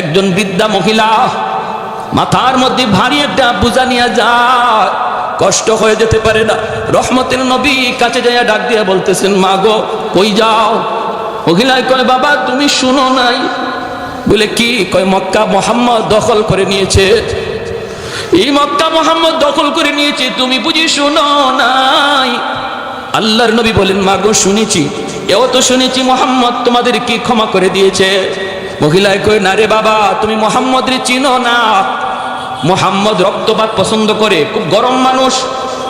একজন বৃদ্ধা মহিলা মাথার মধ্যে ভারী একটা বোঝা নিয়ে যায়, কষ্ট হয়ে যেতে পারে না। রহমতের নবী কাছে যাইয়া ডাক দিয়ে বলতেছেন, মা গো কই যাও? মহিলায় কয়, বাবা তুমি শুনো নাই? বলে কি? কয়, মক্কা মুহাম্মদ দখল করে নিয়েছে, এই মক্কা মুহাম্মদ দখল করে নিয়েছে, তুমি বুঝি শুনো নাই? আল্লাহর নবী বলেন, মা গো শুনেছি, এও তো শুনেছি মুহাম্মদ তোমাদের কি ক্ষমা করে দিয়েছে। মহিলায় কয়, না রে বাবা, তুমি মুহাম্মদরে চিনো না। মুহাম্মদ রক্তপাত পছন্দ করে, খুব গরম মানুষ।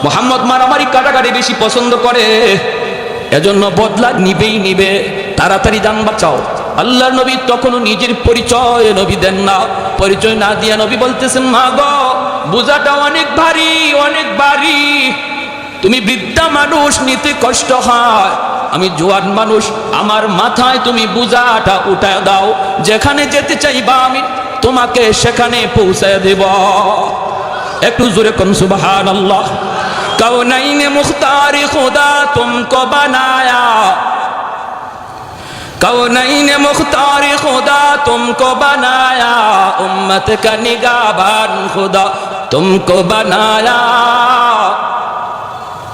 মুহাম্মদ মারামারি কাটাকাটি বেশি পছন্দ করে, এজন্য বদলা নিবেই নিবে, তাড়াতাড়ি জান বাঁচাও। আল্লাহর নবী তখনও নিজের পরিচয় নবী দেন না। পরিচয় না দিয়া নবী বলতেছেন, মা গো বোঝাটা অনেক ভারী, অনেক ভারী, তুমি বৃদ্ধা মানুষ, নিতে কষ্ট হয়, আমি জোয়ান মানুষ, আমার মাথায় তুমি বোঝাটা উঠায় দাও, যেখানে যেতে চাইবা আমি তোমাকে সেখানে পৌঁছায় দেব। একটু জোরে কোন সুবহানাল্লাহ। কওনাইনে মুখতারি খুদা তুমকো বানায়া, কওনাইনে মুখতারি খুদা তুমকো বানায়া, উম্মত কা নিগাহবান খুদা তুমকো বানায়া,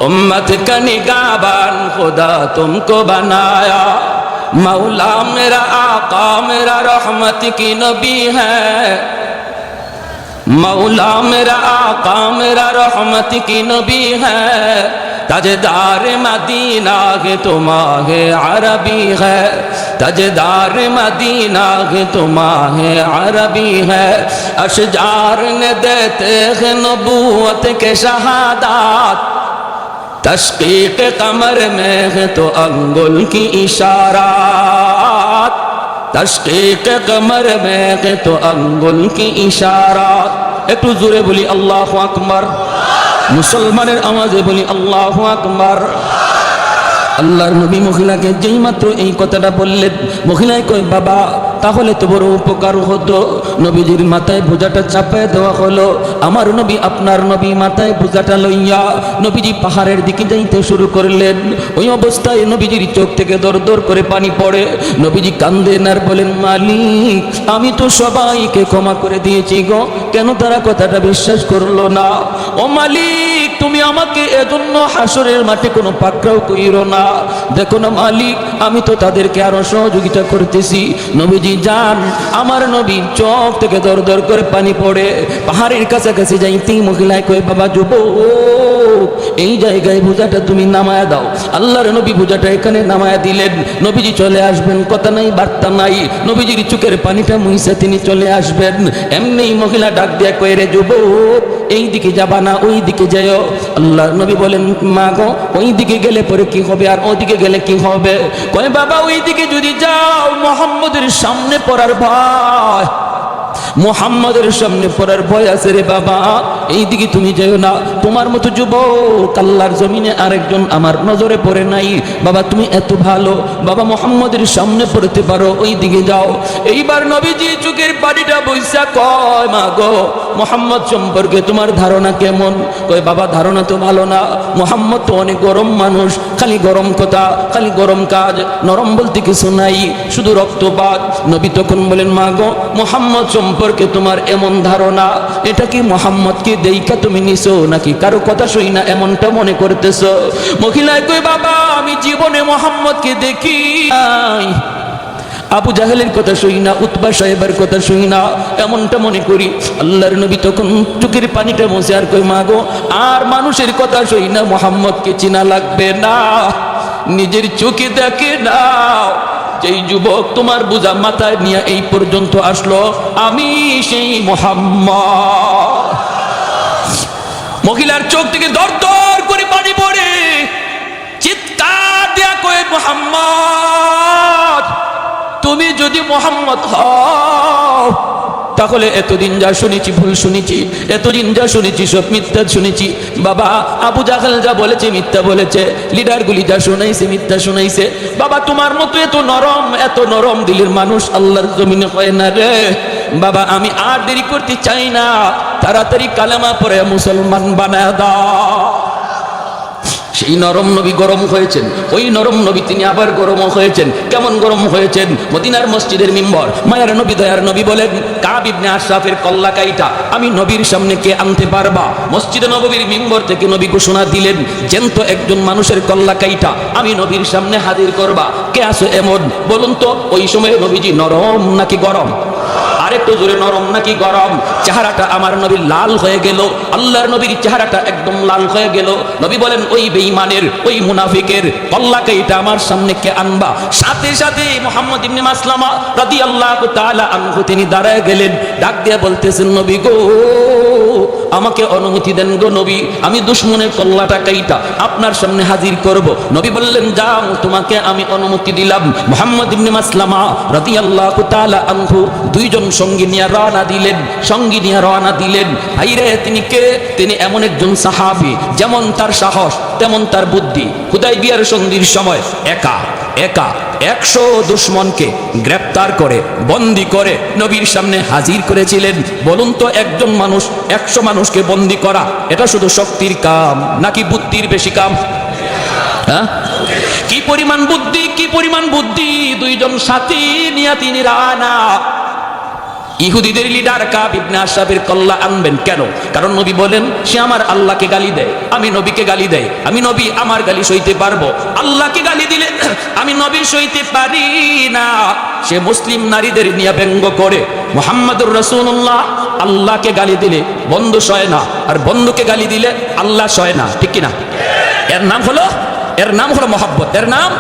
उम्मत का निगाहबान खुदा तुमको बनाया। मौला मेरा आका मेरा रहमत की नबी है, मौला मेरा आका मेरा रहमत की नबी है, ताजदार मदीना के तुम्हारे अरबी है, ताजदार मदीना के तुम्हारे अरबी है, अशजार ने देते हैं नबूवत के शहादात, तशकीक कमर में है तो अंगुल की इशारात, तशकीक कमर में है तो अंगुल की इशारात। একটু জোরে বলি আল্লাহু আকবার, মুসলমানের আওয়াজে বলি আল্লাহু আকবার। আল্লাহর নবী মহিলাকে যেই মাত্র এই কথাটা বললেন, মহিলায় কয়, বাবা তাহলে তো বড় উপকার হতো, নবীজির মাথায় বোঝাটা চাপায় দেওয়া হলো। আমার নবী আপনার নবী মাথায় বোঝাটা লইয়া নবীজি পাহাড়ের দিকে যাইতে শুরু করলেন। ওই অবস্থায় নবীজির চোখ থেকে দর দর করে পানি পড়ে। নবীজি কান্দেন আর বলেন, মালিক আমি তো সবাইকে ক্ষমা করে দিয়েছি গো, কেন তারা কথাটা বিশ্বাস করলো না? ও মালিক তুমি আমাকে এজন্য হাসরের মাঠে কোনো পাকড়াও কইরো না। দেখো না মালিক, আমি তো তাদেরকে আরো সহযোগিতা করতেছি। নবীজি যান, আমার নবী চোখ থেকে দর দর করে পানি পড়ে। পাহাড়ের কাছাকাছি যাইতেই মহিলায় কয়, বাবা যুবক এই জায়গায় বোঝাটা তুমি নামায়া দাও। আল্লাহর নবী বোঝাটা এখানে নামায়া দিলেন। নবীজি চলে আসবেন, কথা নাই বার্তা নাই, নবীজির চোখের পানিটা মুইসা তিনি চলে আসবেন। এমনি মহিলা ডাক দিয়া কয়, রে যুবক এই দিকে যাবা না ওই দিকে যাও। আল্লাহর নবী বলেন, মা গো ওই দিকে গেলে পরে কি হবে আর ওদিকে গেলে কি হবে? কয়, বাবা ওই দিকে যদি যাও মুহাম্মদের সামনে পড়ার ভয়, মুহাম্মদের সামনে পড়ার ভয় আছে রে বাবা, এই দিকে তুমি যাও না। তোমার মতো যুবক আল্লাহর জমিনে আরেকজন আমার নজরে পড়ে নাই। বাবা তুমি এত ভালো, বাবা মুহাম্মদের সামনে পড়তে পারো, ওই দিকে যাও। এইবার নবীজি চোখের পানিটা বইসা কয়, মা গো মুহাম্মদ সম্পর্কে তোমার ধারণা কেমন? কয়, বাবা ধারণা তো ভালো না, মুহাম্মদ তো অনেক গরম মানুষ, খালি গরম কথা, খালি গরম কাজ, নরম বলতে কিছু নাই, শুধু রক্তপাত। নবী তখন বলেন, মা গো মুহাম্মদ সম্পর্কে তোমার এমন ধারণা, এটা কি মুহাম্মদকে দেইকা তুমি নিছো নাকি কারো কথা শুই না এমনটা মনে করতেছো? মহিলায় কই, বাবা আমি জীবনে মুহাম্মদকে দেখি নাই, আবু জাহেলের কথা শুই না, উতবা সাহেবের কথা শুই না, এমনটা মনে করি। আল্লাহর নবী তখন চোখের পানিটা মুছে আর কই, মা গো আর মানুষের কথা শুই না, মুহাম্মদকে চিনা লাগবে না, নিজের চোখে দেখে না। যেই যুবক তোমার বোঝা মাথায় নিয়ে এই পর্যন্ত আসলো, আমি সেই মুহাম্মদ। মহিলার চোখ থেকে দর দর করে পানি পড়ে, চিৎকার দেয়া কয়ে, মুহাম্মদ তুমি যদি মুহাম্মদ হও তাহলে এতদিন যা শুনেছি ভুল শুনেছি, এতদিন যা শুনেছি সব মিথ্যা শুনেছি। বাবা আবু জাহেল যা বলেছে মিথ্যা বলেছে, লিডারগুলি যা শোনাইছে মিথ্যা শোনাইছে। বাবা তোমার মতো এত নরম দিলের মানুষ আল্লাহর জমিনে হয় না রে। বাবা আমি আর দেরি করতে চাই না, তাড়াতাড়ি কালেমা পড়ে মুসলমান বানায় দাও। সেই নরম নবী গরম হয়েছেন, ওই নরম নবী তিনি আবার গরম হয়েছেন। কেমন গরম হয়েছেন? মদিনার মসজিদের মিম্বর মায়ার নবী দয়ার নবী বলেন, কাব ইবনে আশরাফের কল্লা কাইটা আমি নবীর সামনে কে আনতে পারবা? মসজিদে নববীর মিম্বর থেকে নবী ঘোষণা দিলেন, জ্যান্ত একজন মানুষের কল্লা কাইটা আমি নবীর সামনে হাজির করবা। কে আছে এমন? বলুন তো ওই সময় নবীজি নরম নাকি গরম? আরেকটু জোরে, নরম নাকি গরম? চেহারাটা আমার নবীর লাল হয়ে গেল, আল্লাহর নবীর চেহারাটা একদম লাল হয়ে গেল। নবী বলেন, ওই বেঈমানের, ওই মুনাফিকের কল্লাকে এটা আমার সামনে কে আনবা? সাথে সাথে মুহাম্মদ ইবনে মাসলামা রাদিয়াল্লাহু তাআলা আনহু তিনি দাঁড়ায় গেলেন, ডাক দিয়ে বলতেছেন, নবী গো আমাকে অনুমতি দেন গো নবী, আমি দুশমনের কল্লাটা কাইটা আপনার সামনে হাজির করব। নবী বললেন, যাও তোমাকে আমি অনুমতি দিলাম। মুহাম্মদ ইবনে মাসলামা রাদিয়াল্লাহু তাআলা আনহু দুইজন সঙ্গী নিয়ে রওনা দিলেন। ভাইরে তিনি কে? তিনি এমন একজন সাহাবী, যেমন তার সাহস তেমন তার বুদ্ধি। হুদায়বিয়ার সন্ধির সময় একা 100 দুশমনকে গ্রেপ্তার করে বন্দী করে নবীর সামনে হাজির করেছিলেন। বলুন তো একজন মানুষ 100 মানুষকে বন্দী করা এটা শুধু শক্তির কাম নাকি বুদ্ধির বেশি কাম? হ্যাঁ, কি পরিমাণ বুদ্ধি, কি পরিমাণ বুদ্ধি! দুইজন সাথী নিয়ে তিনি রানা ইহুদিদের লিডার কাব ইবনে আশরাফের কল্লা আনবেন। কেন? কারণ নবী বলেন, সে আমার আল্লাহকে গালি দেয়, আমি নবীকে গালি দেয়, আমি নবী আমার গালি সইতে পারবো, আল্লাহকে গালি দিলে আমি নবী সইতে পারি না। সে মুসলিম নারীদের নিয়ে ব্যঙ্গ করে, মুহাম্মাদুর রাসূলুল্লাহ আল্লাহকে গালি দিলে বন্ধু সয় না, আর বন্ধুকে গালি দিলে আল্লাহ সয় না, ঠিক কিনা? এর নাম হলো মহব্বত। এর নাম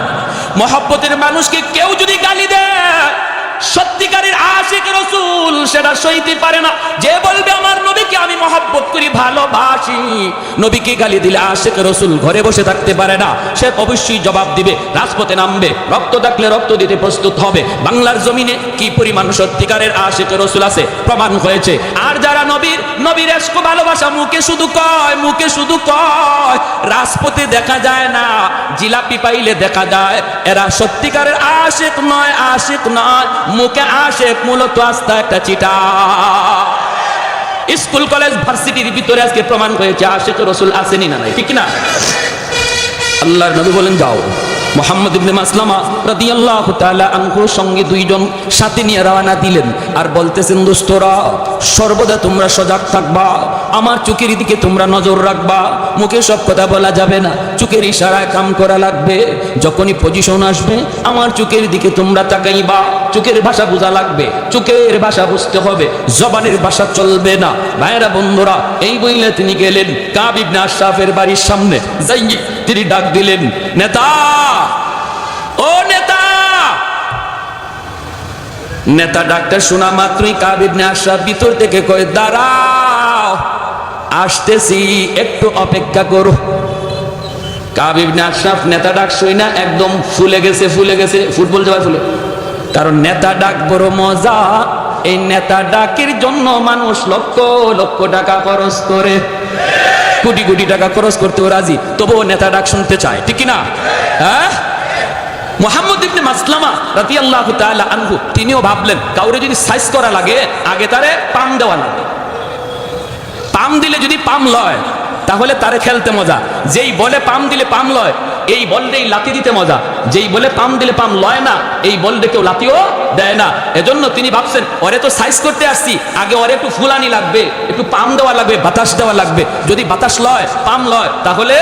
মহব্বতের মানুষকে কেউ যদি গালি দেয়, সত্যিকারের আশিক রাসূল সেটা সইতে পারে না। যে বলবে আমার নবীকে আমি মহব্বত করি, ভালোবাসি, নবীকে গালি দিলে আশিক রাসূল ঘরে বসে থাকতে পারে না, সে অবশ্যই জবাব দিবে, রাজপথে নামবে, রক্ত থাকলে রক্ত দিতে প্রস্তুত হবে। বাংলার জমিনে কি পরিমাণ সত্যিকারের আশিক রাসূল আছে প্রমাণ হয়েছে। আর যারা নবীর ইশক ভালোবাসা মুখে শুধু কয়, রাজপথে দেখা যায় না, জিলাপি পাইলে দেখা যায়, এরা সত্যিকারের আশিক নয়, মুখে আশিক, মূলত আস্থা একটা চিটা। স্কুল কলেজ ভার্সিটির ভিতরে আজকে প্রমাণ হয়েছে আশিক রাসূল আসেনি না নাই, ঠিক না? আল্লাহর নবী বলেন, যাও। মুহাম্মদ ইবনে মাসলামা রাদিয়াল্লাহু তাআলা আনহুর সঙ্গে দুইজন সাথী নিয়ে রওনা দিলেন, আর বলতেছেন, দোস্তরা সর্বদা তোমরা সজাগ থাকবা, আমার চোখের দিকে তোমরা নজর রাখবা, মুখে সব কথা বলা যাবে না, চোখের ইশারায় কাম করা লাগবে। যখনই পজিশন আসবে আমার চোখের দিকে তোমরা তাকাইবা, চোখের ভাষা বোঝা লাগবে, চোখের ভাষা বুঝতে হবে, জবানের ভাষা চলবে না। ভাইরা বন্ধুরা, এই বইলে তিনি গেলেন কাব ইবনে আশরাফের বাড়ির সামনে, যাই তিনি ডাক দিলেন, নেতা, ও নেতা! নেতা ডাকটা শোনা মাত্রই কাব ইবনে আশরাফ ভিতর থেকে কয়, দাঁড়াও, আসতেছি, একটু অপেক্ষা করো। কাব ইবনে আশরাফ নেতা ডাক শুই না একদম ফুলে গেছে, ফুটবল যাওয়া ফুলে। কারণ নেতা ডাক বড় মজা, এই নেতা ডাকের জন্য মানুষ লক্ষ লক্ষ টাকা খরচ করে, কোটি কোটি টাকা খরচ করতেও রাজি, তবুও নেতা ডাক শুনতে চায়, ঠিক না? হ্যাঁ, মুহাম্মদ ইবনে মাসলামা রাদিয়াল্লাহু তাআলা আনহু তিনিও ভাবলেন, কাউরে যদি সাইজ করা লাগে আগে তারে পাম দেওয়া লাগে, পাম দিলে যদি পাম লয় তাহলে তারে খেলতে মজা। যেই বলে পাম দিলে পাম লয়, এই বলটাই লাথি দিতে মজা। যেই বলে পাম দিলে পাম লয় না, এই বলটা কেউ লাথিও দেয় না। এজন্য তিনি ভাবছেন, ওরে তো সাইজ করতে আসছি, আগে ওরে একটু ফুলানি লাগবে, একটু পাম দেওয়া লাগবে, বাতাস দেওয়া লাগবে। যদি বাতাস লয়, পাম লয়, তাহলে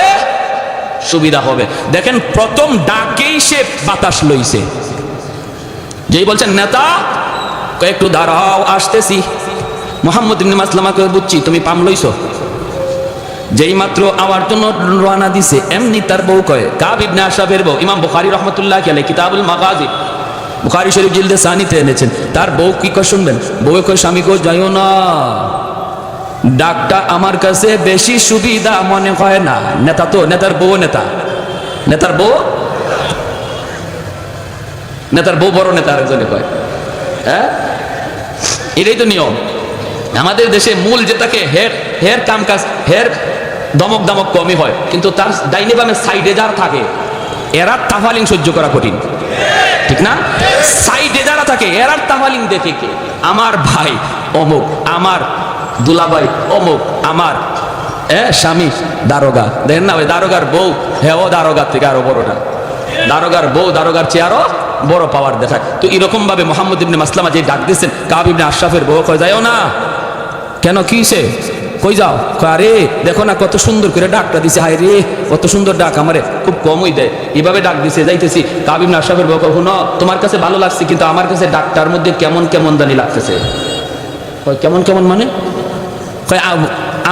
সুবিধা হবে। দেখেন প্রথম ডাকেই সে বাতাস লইছে। যেই বলছেন, নেতা একটু দাঁড়াও, আসতেছি। মুহাম্মদ ইবনে মাসলামা কয়ে, বুঝছি তুমি পাম লইছো। যেই মাত্র আমার জন্য রওনা দিছে, এমনি তার বউ কয়, কাব ইবনে আশরাফের বউ, ইমাম বুখারী রাহমাতুল্লাহি আলাইহি কিতাবুল মাগাজি বুখারী শরীফ জিলদে সানিতে এনেছেন। তার বউ কি কয় শুনবেন, বউ কয়, স্বামী কয়, যাইও না, ডাকটা আমার কাছে বেশি সুবিধা মনে হয় না। নেতা তো, নেতার বউ বড় নেতা, আরেকজনে কয়। হ্যাঁ, এটাই তো নিয়ম আমাদের দেশে। মূল যেটাকে হের কাম কাজ, হের দমক দমক কমই হয়, কিন্তু তার ডাইনে বামে সাইডে যারা থাকে এরা তাফালিং সহ্য করা কঠিন, ঠিক না? সাইডে যারা থাকে এরা তাফালিং দেখে কে, আমার ভাই অমুক, আমার দুলাভাই অমুক, আমার স্বামী দারোগা, দেখেন না ওই দারোগার বউ, হ্যাঁ ও দারোগার থেকে আরো বড়টা, দারোগার বউ দারোগার চেয়ে আরো বড় পাওয়ার দেখায়। তো এরকম ভাবে মুহাম্মদ ইবনে মাসলামা যে ডাক দিয়েছেন কাব ইবনে আশরাফের বউ, কয় যাও না কেন, কি সে, কই যাও, আরে দেখো না কত সুন্দর করে ডাকটা দিছে, হায় রে কত সুন্দর ডাক, আমারে খুব কমই দেয়, এইভাবে ডাক দিছে, যাইতেছি। কাব ইবনে আশরাফের বউ কখনো তোমার কাছে ভালো লাগছে, কিন্তু আমার কাছে ডাকটার মধ্যে কেমন কেমন জানি লাগতেছে। কেমন কেমন মানে,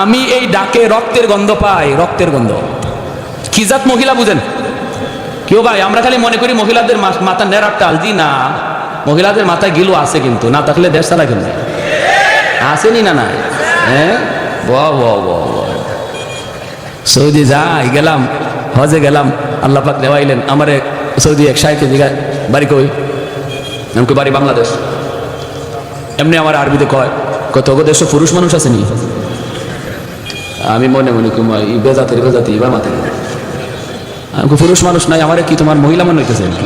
আমি এই ডাকে রক্তের গন্ধ পাই, রক্তের গন্ধ। কি জাত মহিলা বুঝেন কেউ ভাই? আমরা খালি মনে করি মহিলাদের মাথা নেড়ার টাল, জি না, মহিলাদের মাথায় গিলু আছে, কিন্তু না থাকলে দেশ চালা কেন, আসেনি না না। হ্যাঁ সৌদি যাই গেলাম, হজে গেলাম, আল্লাহ পাক দেওয়াইলেন আমারে সৌদি এক শাইখে জিগা বাড়ি কই, আমি বাড়ি বাংলাদেশ। এমনি আমার আরবিতে কয় কত দেশে পুরুষ মানুষ আসেনি, আমি মনে মনে বেজাতের বেজাতি এবার মাথায়, আমি পুরুষ মানুষ নাই, আমারে কি তোমার মহিলা মনে হইতেছে না,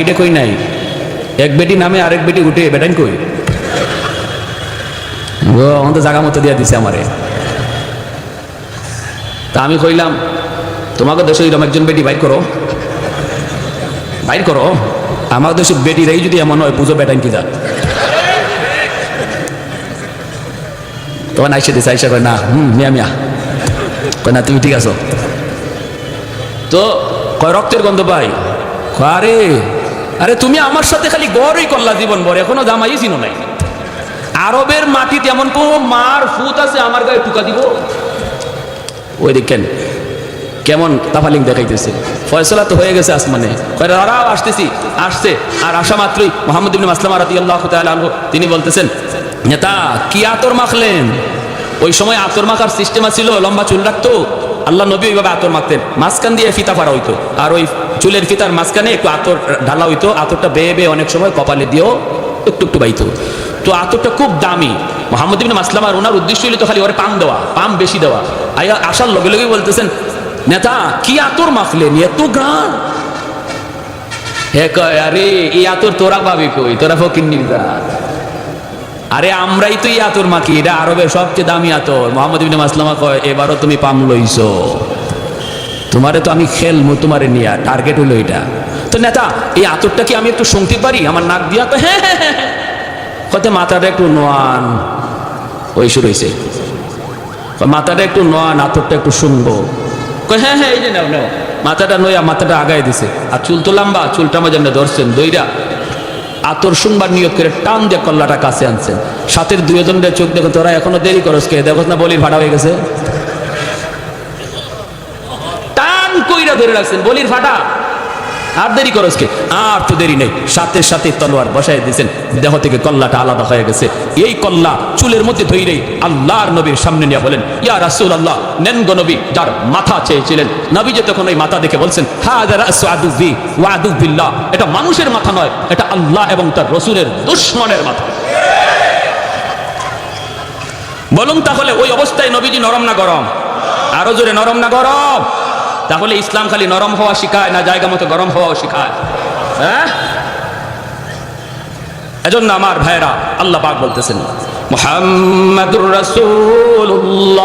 এটা কই নাই, এক বেটি নামে আরেক বেটি উঠে বেটাইন কই, ও আমাদের জায়গা মতো দিয়া দিছে আমারে। তা আমি কইলাম তোমাকে দেশে এরকম একজন বেটি বাইর করো, বাইর করো, আমার দেশের বেটিরাই যদি এমন হয় বুঝো বেটাইন কি যা। তখন আইসে দিছে, আইসা কয় না মিয়া মিয়া, কয় না তুমি ঠিক আছো তো, কয় রক্তের গন্ধ পাই, আরে আরে তুমি আমার সাথে খালি গড়ই করলা জীবন ভর, এখনো জামাই চিনো নাই, আরবের মাটিতে এমন কোন মার ফুত আছে আমার গায়ে টুকা দিব, ওই দেখেন কেমন তাফালিং দেখাইতেছে। ফয়সালা তো হয়ে গেছে আসমানে, আসতেছি, আসছে, আর আসা মাত্রই মুহাম্মদ ইবনে মাসলামা রাদিয়াল্লাহু তাআলা আনহু তিনি বলতেছেন, নেতা কি আতর মাখলেন? ওই সময় আতর মাখার সিস্টেম ছিল, লম্বা চুল রাখতো, আল্লাহ নবী ওইভাবে আতর মাখতেন, মাঝখান দিয়ে ফিতা ফাড়া হইতো, আর ওই চুলের ফিতার মাঝখানে একটু আতর ঢালা হইতো, আতরটা বেয়ে বেয়ে অনেক সময় কপালে দিয়েও একটু একটু বাইতো। তো আতরটা খুব দামি। মুহাম্মদ ইবনে মাসলামার ওনার উদ্দেশ্য হইল তো খালি ওরে পাম দেওয়া, পাম বেশি দেওয়া। আসার লগে লগে বলতেছেন, নেতা কি আতর মাখলেন, এত গ্রান? হে কয়, আরে এই আতর তোরা পাবি কই, তোরা ফকিন্নির জাত, আরে আমরাই তো এই আতর মাখি, এটা আরবের সবচেয়ে দামি আতর। মুহাম্মদ ইবনে মাসলামা কয়, এবারও তুমি পাম লইছো, তোমারে তো আমি খেলমু, তোমারে নিয়া টার্গেট হলো এটা। তো নেতা এই আতরটা কি আমি একটু শুনতে পারি আমার নাক দিয়া? হ্যাঁ হ্যাঁ হ্যাঁ, কত মাথাটা একটু নোয়ান, ওই শুরু হয়েছে, মাথাটা একটু নোয়ান, আতরটা একটু শুনবো। হ্যাঁ হ্যাঁ এই যে নাও নাও, মাথাটা নয়া মাথাটা আগায় দিছে, আর চুল তো লম্বা, চুলটা আমার জন্য ধরছেন দইরা আতর শুনবার নিয়োগ করে টান দিয়ে কল্লাটা কাছে আনছেন। সাথের দুজনের চোখ দেখো, তোরা এখনো দেরি করস কে, দেখো না বলির ফাটা হয়ে গেছে, টান কইরা ধরে রাখছেন বলির ফাটা, আর দেরি করস কে? আর তো দেরি নেই, সাথে সাথে তলোয়ার বসাই দিয়েছেন, দেহ থেকে কল্লাটা আলাদা হয়ে গেছে। এই কল্লা চুলের মধ্যে ধইরেই আল্লাহর নবীর সামনে নিয়ে বলেন, ইয়া রাসূলুল্লাহ, নেন গো নবী, যার মাথা চেয়েছিলেন। নবী যে তখন ওই মাথা দেখে বলছেন, হাযা রাসু আদুবি ওয়া আদুবিল্লাহ, এটা মানুষের মাথা নয়, এটা আল্লাহ এবং তার রাসূলের দুশমনের মাথা। বলুন তাহলে ওই অবস্থায় নবীজি নরম না গরম? আরো জোরে, নরম না গরম? তাহলে ইসলাম খালি নরম হওয়া শিখায় না জায়গা মতো গরম হওয়াও শিখায়? হ্যাঁ, এজন্য আমার ভাইরা আল্লাহ পাক বলতেছেন, মুহাম্মাদুর রাসূলুল্লাহ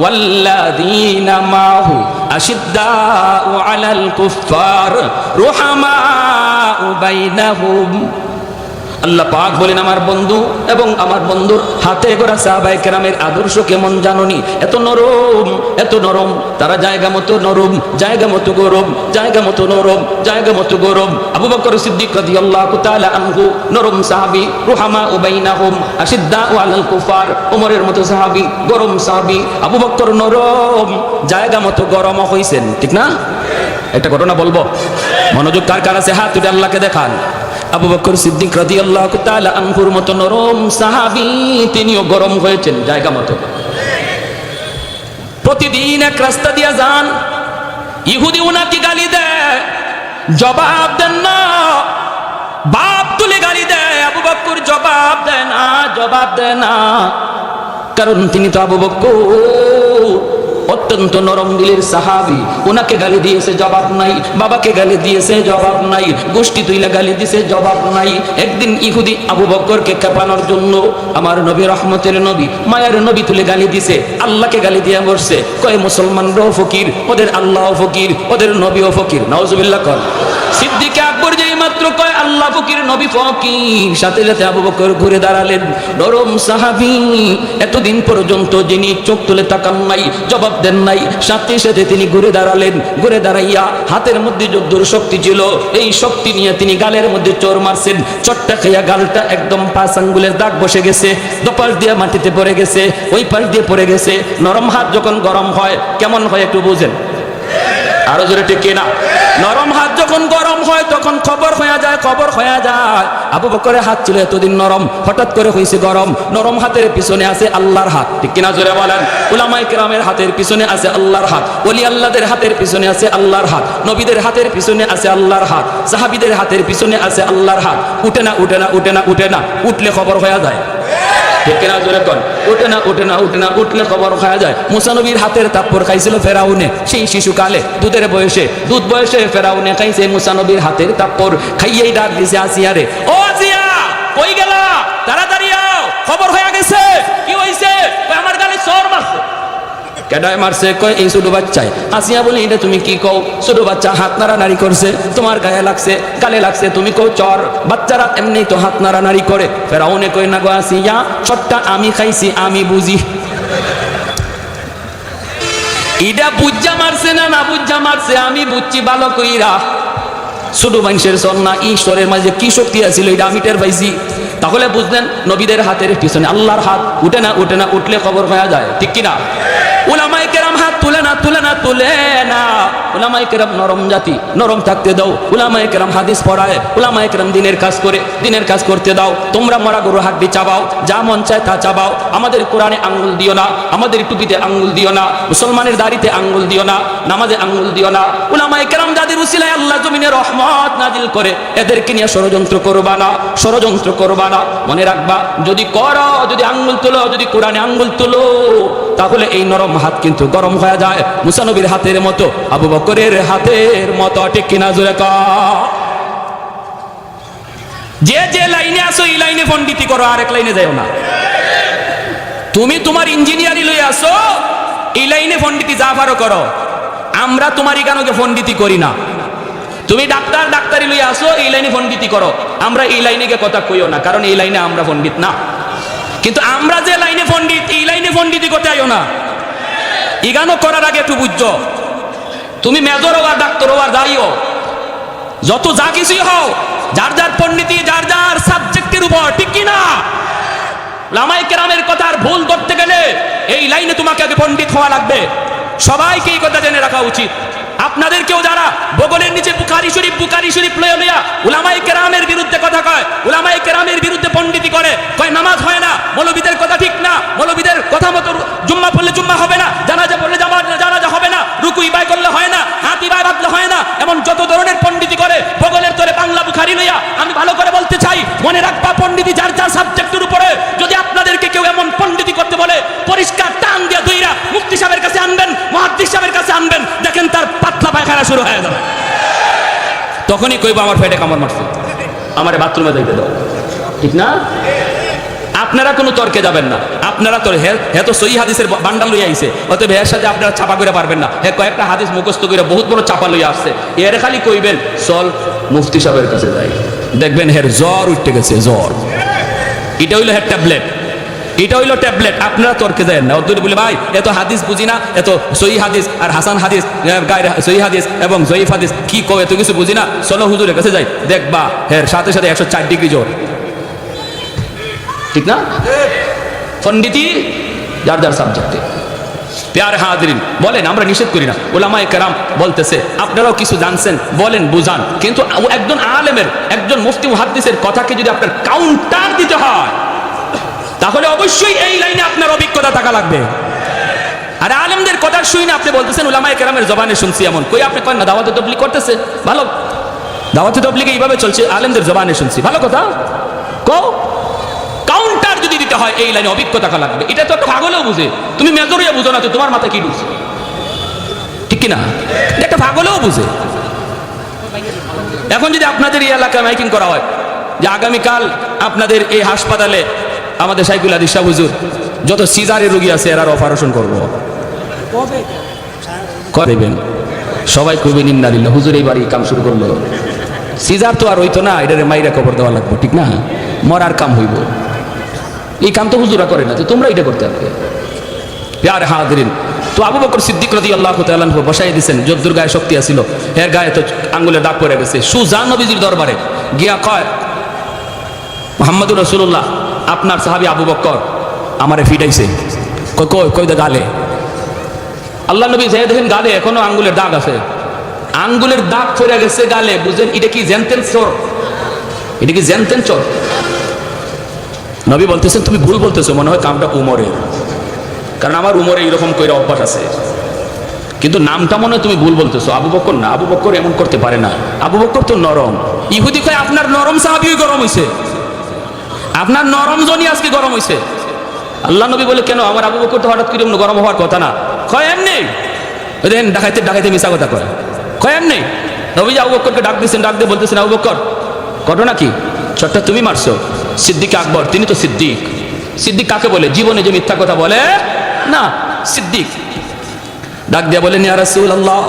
ওয়াল্লাযীনা মাহু আশিদ্দাউ আলাল কুফফার রুহামাউ বাইনাহুম। আল্লাহ পাক বলেন, আমার বন্ধু এবং আমার বন্ধুর হাতে গড়া সাহাবায়ে কেরামের আদর্শ কেমন জানোনি? এত নরম, এত নরম, তারা জায়গা মতো নরম, জায়গা মতো গরম, জায়গা মতো নরম, জায়গা মতো গরম। আবু বকর সিদ্দিক রাদিয়াল্লাহু তাআলা আনহু নরম সাহাবী, রুহামা বাইনাহুম আশিদ্দাউ আলাল কুফার। ওমরের মতো সাহাবী, গরম সাহাবী। আবু বকর নরম, জায়গা মতো গরম হইছেন, ঠিক না? একটা ঘটনা বলবো, মনোযোগ কার কার আছে হাত তুলে আল্লাহকে দেখান। আবু বকর সিদ্দিক রাদিয়াল্লাহু তাআলা আনহুর মতো নরম সাহাবী, তিনিও গরম হয়েছেন জায়গা মতো। প্রতিদিন এক রাস্তা দিয়া যান, ইহুদি উনাকে গালি দেয়, জবাব দেন না, বাপ তুলে গালি দেয়, আবু বকর জবাব দেয় না, জবাব দেয় না, কারণ তিনি তো আবু বকর, অত্যন্ত নরম দিলের সাহাবী, ওনাকে গালি দিয়েছে জবাব নাই, বাবাকে গালি দিয়েছে জবাব নাই, গোষ্ঠী তুইলা গালি দিয়েছে জবাব নাই। একদিন ইহুদি আবু বকরকে কাঁপানোর জন্য আমার নবী, রহমতের নবী, মায়ের নবী তুলে গালি দিছে, আল্লাহকে গালি দিয়ে বসছে, কয় মুসলমানরাও ফকির, ওদের আল্লাহ ফকির, ওদের নবীও ফকির। নাউজুবিল্লাহ কর। সিদ্দিক আকবর যেই মাত্র কয় আল্লাহ ফকির, নবী ফকির, সাথে সাথে আবু বকর ঘুরে দাঁড়ালেন। নরম সাহাবী, এতদিন পর্যন্ত যিনি চোখ তুলে তাকান নাই, জবাব দেন নাই, সাথে সাথে তিনি ঘুরে দাঁড়ালেন। ঘুরে দাঁড়াইয়া হাতের মধ্যে যদ্দুর শক্তি ছিল, এই শক্তি নিয়ে তিনি গালের মধ্যে চোর মারছেন। চটটা খাইয়া গালটা একদম 5 আঙ্গুলের দাগ বসে গেছে, দোপাশ দিয়ে মাটিতে পড়ে গেছে, ওই পাশ দিয়ে পড়ে গেছে। নরম হাত যখন গরম হয় কেমন হয় একটু বুঝেন, আরো জোরে টেকে না। নরম হাত যখন গরম হয় তখন খবর হয়ে যায়, খবর হয়ে যায়। আবু বকরের হাত ছিল এতদিন নরম, হঠাৎ করে হয়েছে গরম। নরম হাতের পিছনে আছে আল্লাহর হাত, ঠিক কিনা জোরে বলেন। উলামায়ে কেরামের হাতের পিছনে আছে আল্লাহর হাত, ওলি আল্লাহদের হাতের পিছনে আছে আল্লাহর হাত, নবীদের হাতের পিছনে আছে আল্লাহর হাত, সাহাবীদের হাতের পিছনে আছে আল্লাহর হাত। উঠে না, উঠে না, উঠে না, উঠে না, উঠলে খবর হয়ে যায়, ঠিক কিনা জোরে কর। উঠে না, উঠে না, উঠে না, উঠলে খবর খাওয়া যায়। মুসা নবীর হাতের তাপ্পড় খাইছিল ফেরাউনে, সেই শিশুকালে দুধের বয়সে, দুধ বয়সে ফেরাউনে খাইছে মুসা নবীর হাতের তাপ্পড়। খাইয়েই ডাক দিছে আসিয়া রে, ও আসিয়া কই গেলা, তাড়াতাড়ি আও, খবর হয়ে গেছে। কি হইছে? আমার গালে চোর মারছে। কেডায় মারছে? কয় এই ছোট বাচ্চায়। আসিয়া বলে এটা তুমি কি কও? ছোট বাচ্চা হাত নাড়ানাড়ি করছে, তোমার গায়ে লাগছে, গালে লাগছে, তুমি কও চর। বাচ্চারা এমনি তো হাত নাড়ানাড়ি করে। ফেরাউনে কই না গো আসিয়া, চটটা আমি খাইছি, আমি বুঝি। এটা বুঝা মারছে না না বুঝা মারছে আমি বুঝছি ভালো কইরা। ছোট মানুষের সন্না ঈশ্বরের মাঝে কি শক্তি আছিল এটা আমি টের পাইছি। তাহলে বুঝলেন নবীদের হাতের পিছনে আল্লাহর হাত। উঠে না, উঠে না, উঠলে খবর হয়ে যায়, ঠিক কিনা? উলামায়ে কেরাম হাত তুলে না, তুলে না, তুলে না। উলামায়ে কেরাম নরম জাতি, নরম থাকতে দাও। উলামায়ে কেরাম হাদিস পড়ায়, উলামায়ে কেরাম দিনের কাজ করে, দিনের কাজ করতে দাও। তোমরা মরা গরু হাড্ডি চাবাও, যা মন চায় তা চাবাও। আমাদের কোরআনে আঙ্গুল দিও না, আমাদের টুপিতে আঙ্গুল দিও না, মুসলমানের দাড়িতে আঙ্গুল দিও না, নামাজে আঙ্গুল দিও না। উলামায়ে কেরাম যাদের উসিলায় আল্লাহ জমিনে রহমত নাজিল করে, এদেরকে নিয়ে ষড়যন্ত্র করবা না, ষড়যন্ত্র করবা না। মনে রাখবা, যদি করো, যদি আঙ্গুল তুলো, যদি কোরআনে আঙ্গুল তুলো, তাহলে এই নরম হাত কিন্তু গরম হয়ে যায়, মুসা নবীর হাতের মতো, আবু বকরের হাতের মতো, ঠিক কিনা জোরে কও। যে যে লাইনে আসো এই লাইনে পণ্ডিতি করো, আরেক লাইনে যাও না। তুমি তোমার ইঞ্জিনিয়ারি লই আসো, এই লাইনে পণ্ডিতি যা পারো করো। আমরা তোমার ইগানোকে পণ্ডিতি করি না। তুমি ডাক্তার, ডাক্তারি লই আসো, এই লাইনে পণ্ডিতি করো। আমরা এই লাইনে গিয়ে কথা কইও না, কারণ এই লাইনে আমরা পণ্ডিত না। কিন্তু আমরা যে লাইনে পণ্ডিত, এই লাইনে পণ্ডিতি করতে আইও না। ইগানো করার আগে একটু বুঝছো, তুমি মেজর হও আর ডাক্তার হও আর যাইও, যত যা কিছুই হও, যার যার পণ্ডিতি যার যার সাবজেক্টের উপর, ঠিক কিনা? উলামায়ে কেরামের কথা আর ভুল করতে গেলে এই লাইনে তোমাকে আগে পণ্ডিত হওয়া লাগবে। সবাইকে এই কথা জেনে রাখা উচিত। আপনাদেরকেও যারা বগলের নিচে বুখারী শরীফ লইয়া লইয়া উলামায়ে কেরামের বিরুদ্ধে কথা কয়, উলামায়ে কেরামের বিরুদ্ধে পণ্ডিতি করে, কয় নামাজ হয় না, মৌলবীদের কথা ঠিক না, মৌলবীদের কথা মতো জুম্মা পড়লে জুম্মা হবে না, জানাজা পড়লে জানাজা হবে না, রুকু ইবাই করলে হয় না, হাত ইবাই বাঁধলে হয় না, এমন যত ধরনের পণ্ডিতি করে বগলের তোরে বাংলা বুখারী লইয়া। আমি ভালো করে বলতে চাই, মনে রাখবা, পণ্ডিতি যার যার সাবজেক্টের উপরে। যদি আপনাদেরকে কেউ এমন পণ্ডিতি করতে বলে, পরিষ্কার টান দিয়া দইরা মুফতি সাহেবের কাছে আনবেন, মুহাদ্দিস সাহেবের কাছে আনবেন, দেখেন তার পাতলা পায়খানা শুরু হয়ে যাবে। তখনই কইব আমার পেটে কামড় মারছে, আমারে বাথরুমে যাইতে দাও, ঠিক না? আপনারা কোনো তর্কে যাবেন না। আপনারা তো তো সহি হাদিসের বান্ডাল লইয়া আইছে, অতএব এর সাথে আপনারা চাপা করে পারবেন না। কয়েকটা হাদিস মুখস্থ করে বহুত বড় চাপা লইয়া আসছে, এর খালি কইবেন চল মুফতি সাহেবের কাছে যাই, দেখবেন হের জ্বর উঠতে গেছে, জ্বর। এটা হইলো হের ট্যাবলেট, এটা হইলো ট্যাবলেট। আপনারা তর্কে যায় না। অদ্ভুত বলে ভাই এত হাদিস বুঝি না, এত সহি হাদিস আর হাসান হাদিস, সহি হাদিস এবং জয়ীফ হাদিস কি কও, এত কিছু বুঝি না, চলো হুজুরের কাছে যাই, দেখবা হের সাথে সাথে 104 ডিগ্রি জ্বর, ঠিক না? পণ্ডিতি যার যার সাবজেক্টে। প্যার হাজিরিন, বলেন, আমরা নিষেধ করি না। উলামায়ে কেরাম বলতেছে আপনারাও কিছু জানছেন, বলেন, বুঝান, কিন্তু একজন আলেমের, একজন মুফতি মুহাদ্দিসের কথাকে যদি আপনার কাউন্টার দিতে হয়, তাহলে অবশ্যই এই লাইনে আপনার অভিজ্ঞতা থাকা লাগবে। আর আলেমদের কথা শুই না, আপনি বলতেছেন উলামায়ে কেরামের জবানে শুনছি, এমন কই আপনি করেন না? দাওয়াতে তাবলীগ করতেছে, ভালো, দাওয়াতে তাবলীগে এইভাবে চলছে, আলেমদের জবানে শুনছি, ভালো কথা কও। কাউন্টার যদি দিতে হয় এই লাইনে অভিজ্ঞতা থাকা লাগবে। এটা তো একটা পাগলেও বুঝে, তুমি মেজরিয়া বুঝো না, তো তোমার মাথায় কি ঢুকছে? কিনা? একটা পাগলও বুঝে। এখন যদি আপনাদের এই এলাকায় মাইকিং করা হয় যে আগামীকাল আপনাদের এই হাসপাতালে আমাদের সাইকুল আদি শাহ হুজুর যত সিজারের রোগী আছে এরার অপারেশন করবো, করবেন সবাই কইবেন ইন্নালিল্লাহ, হুজুর এইবার এই কাম শুরু করলো। সিজার তো আর হইতো না, এটারে মাইরা কবর দেওয়া লাগবে, ঠিক না? মরার কাম হইব, এই কাম তো হুজুরা করে না, তো তোমরা এটা করতে হবে। প্যারে হাজিরিন, তো আবু বকর সিদ্দিক রাদিয়াল্লাহু তাআলা আনহু বসাই দিয়েছেন, যদ্দুর গায়ে শক্তি আছিল, এর গায়ে তো আঙ্গুলের দাগ পড়ে গেছে। সুজা নবীজির দরবারে গিয়া কয়, মুহাম্মদুর রাসূলুল্লাহ, আপনার সাহাবী আবু বকর আমারে ফিটাইছে। কই দা গালে। আল্লাহ নবী যে দেখেন গালে এখনো আঙ্গুলের দাগ আছে, আঙ্গুলের দাগ পড়ে গেছে গালে। বুঝেন এটা কি জানতেন চোর? এটা কি জানতেন চোর? নবী বলতেছেন তুমি ভুল বলতেছো, মনে হয় কামটা উমরের, কারণ আমার উমরে এইরকম কইরা অভ্যাস আছে, কিন্তু নামটা মনে হয় তুমি ভুল বলতেছো, আবু বকর না। আবু বকর এমন করতে পারে না, আবু বকর তো নরম। ইহুদি কয় আপনার নরম সাহাবীও গরম হইছে, আপনার নরম জনই আজকে গরম হইছে। আল্লাহ নবী বলে কেন, আমার আবু বকর তো হঠাৎ করে গরম হওয়ার কথা না। কয় এমনি, দেখেন ডাকাইতে ডাকাইতে মিশা কথা কয়, কয় এমনি। নবী আবু বকরকে ডাক দিয়েছেন, ডাক দিয়ে বলতেছেন আবু বকর ঘটনা কি? ছোট্ট তুমি মারছো সিদ্দিক আকবর, তিনি তো সিদ্দিক। সিদ্দিক কাকে বলে? জীবনে যে মিথ্যা কথা বলে না, সিদ্দিক। ডাক দিয়া বলেন ইয়া রাসূলুল্লাহ,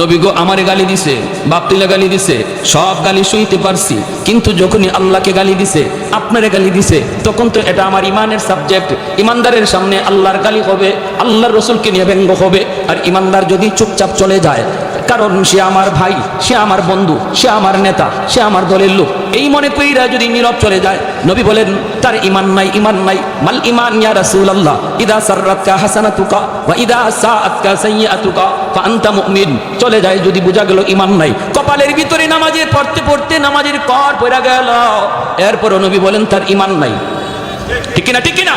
নবী গো আমারে গালি দিছে, বাপ তুলে গালি দিছে, সব গালি সইতে পারছি, কিন্তু যখনই আল্লাহকে গালি দিছে, আপনারে গালি দিছে, তখন তো এটা আমার ইমানের সাবজেক্ট। ইমানদারের সামনে আল্লাহর গালি হবে, আল্লাহর রসুলকে নিয়ে ব্যঙ্গ হবে। আর ইমানদার যদি চুপচাপ চলে যায়, কারণ সে আমার ভাই, সে আমার বন্ধু, সে আমার নেতা, সে আমার দলের লোক, এই মনে কইরা যদি নীরব চলে যায়, নবী বলেন তার ইমান নাই, ইমান নাই। মাল ইমান ইয়া রাসূলুল্লাহ, ইদা সাররাতকা হাসানাতুকা ওয়া ইদা সাআতকা সাইয়্যাতুকা ফা আনতা মুমিন। চলে যায় যদি বোঝা গেল ইমান নাই। কপালের ভিতরে নামাজে পড়তে পড়তে নামাজের কর পড়া গেল, এরপরও নবী বলেন তার ইমান নাই। ঠিক কিনা? ঠিক কিনা?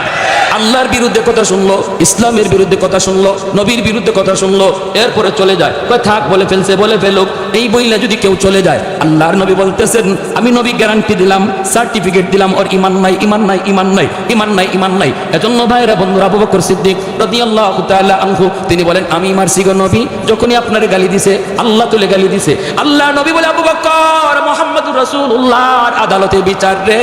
আল্লাহর বিরুদ্ধে কথা শুনলো, ইসলামের বিরুদ্ধে কথা শুনলো, নবীর বিরুদ্ধে কথা শুনলো, এরপরে চলে যায়। থাক বলে ফেলছে, বলে ফেলুক, এই বইলে যদি কেউ চলে যায়, আল্লাহর নবী বলতেছেন আমি নবী গ্যারান্টি দিলাম, সার্টিফিকেট দিলাম, ওর ইমান নাই, ইমান নাই, ইমান নাই, ইমান নাই, ইমান নাই। এজন্য ভাইরা বন্ধুরা, আবু বকর সিদ্দিক রাদিয়াল্লাহু তাআলা আনহু তিনি বলেন আমি মারছি গো নবী, যখনই আপনারে গালি দিছে, আল্লাহ তুলে গালি দিছে। আল্লাহ নবী বলে আবু বকর মুহাম্মদুর রাসূলুল্লাহর আদালতে বিচার রে,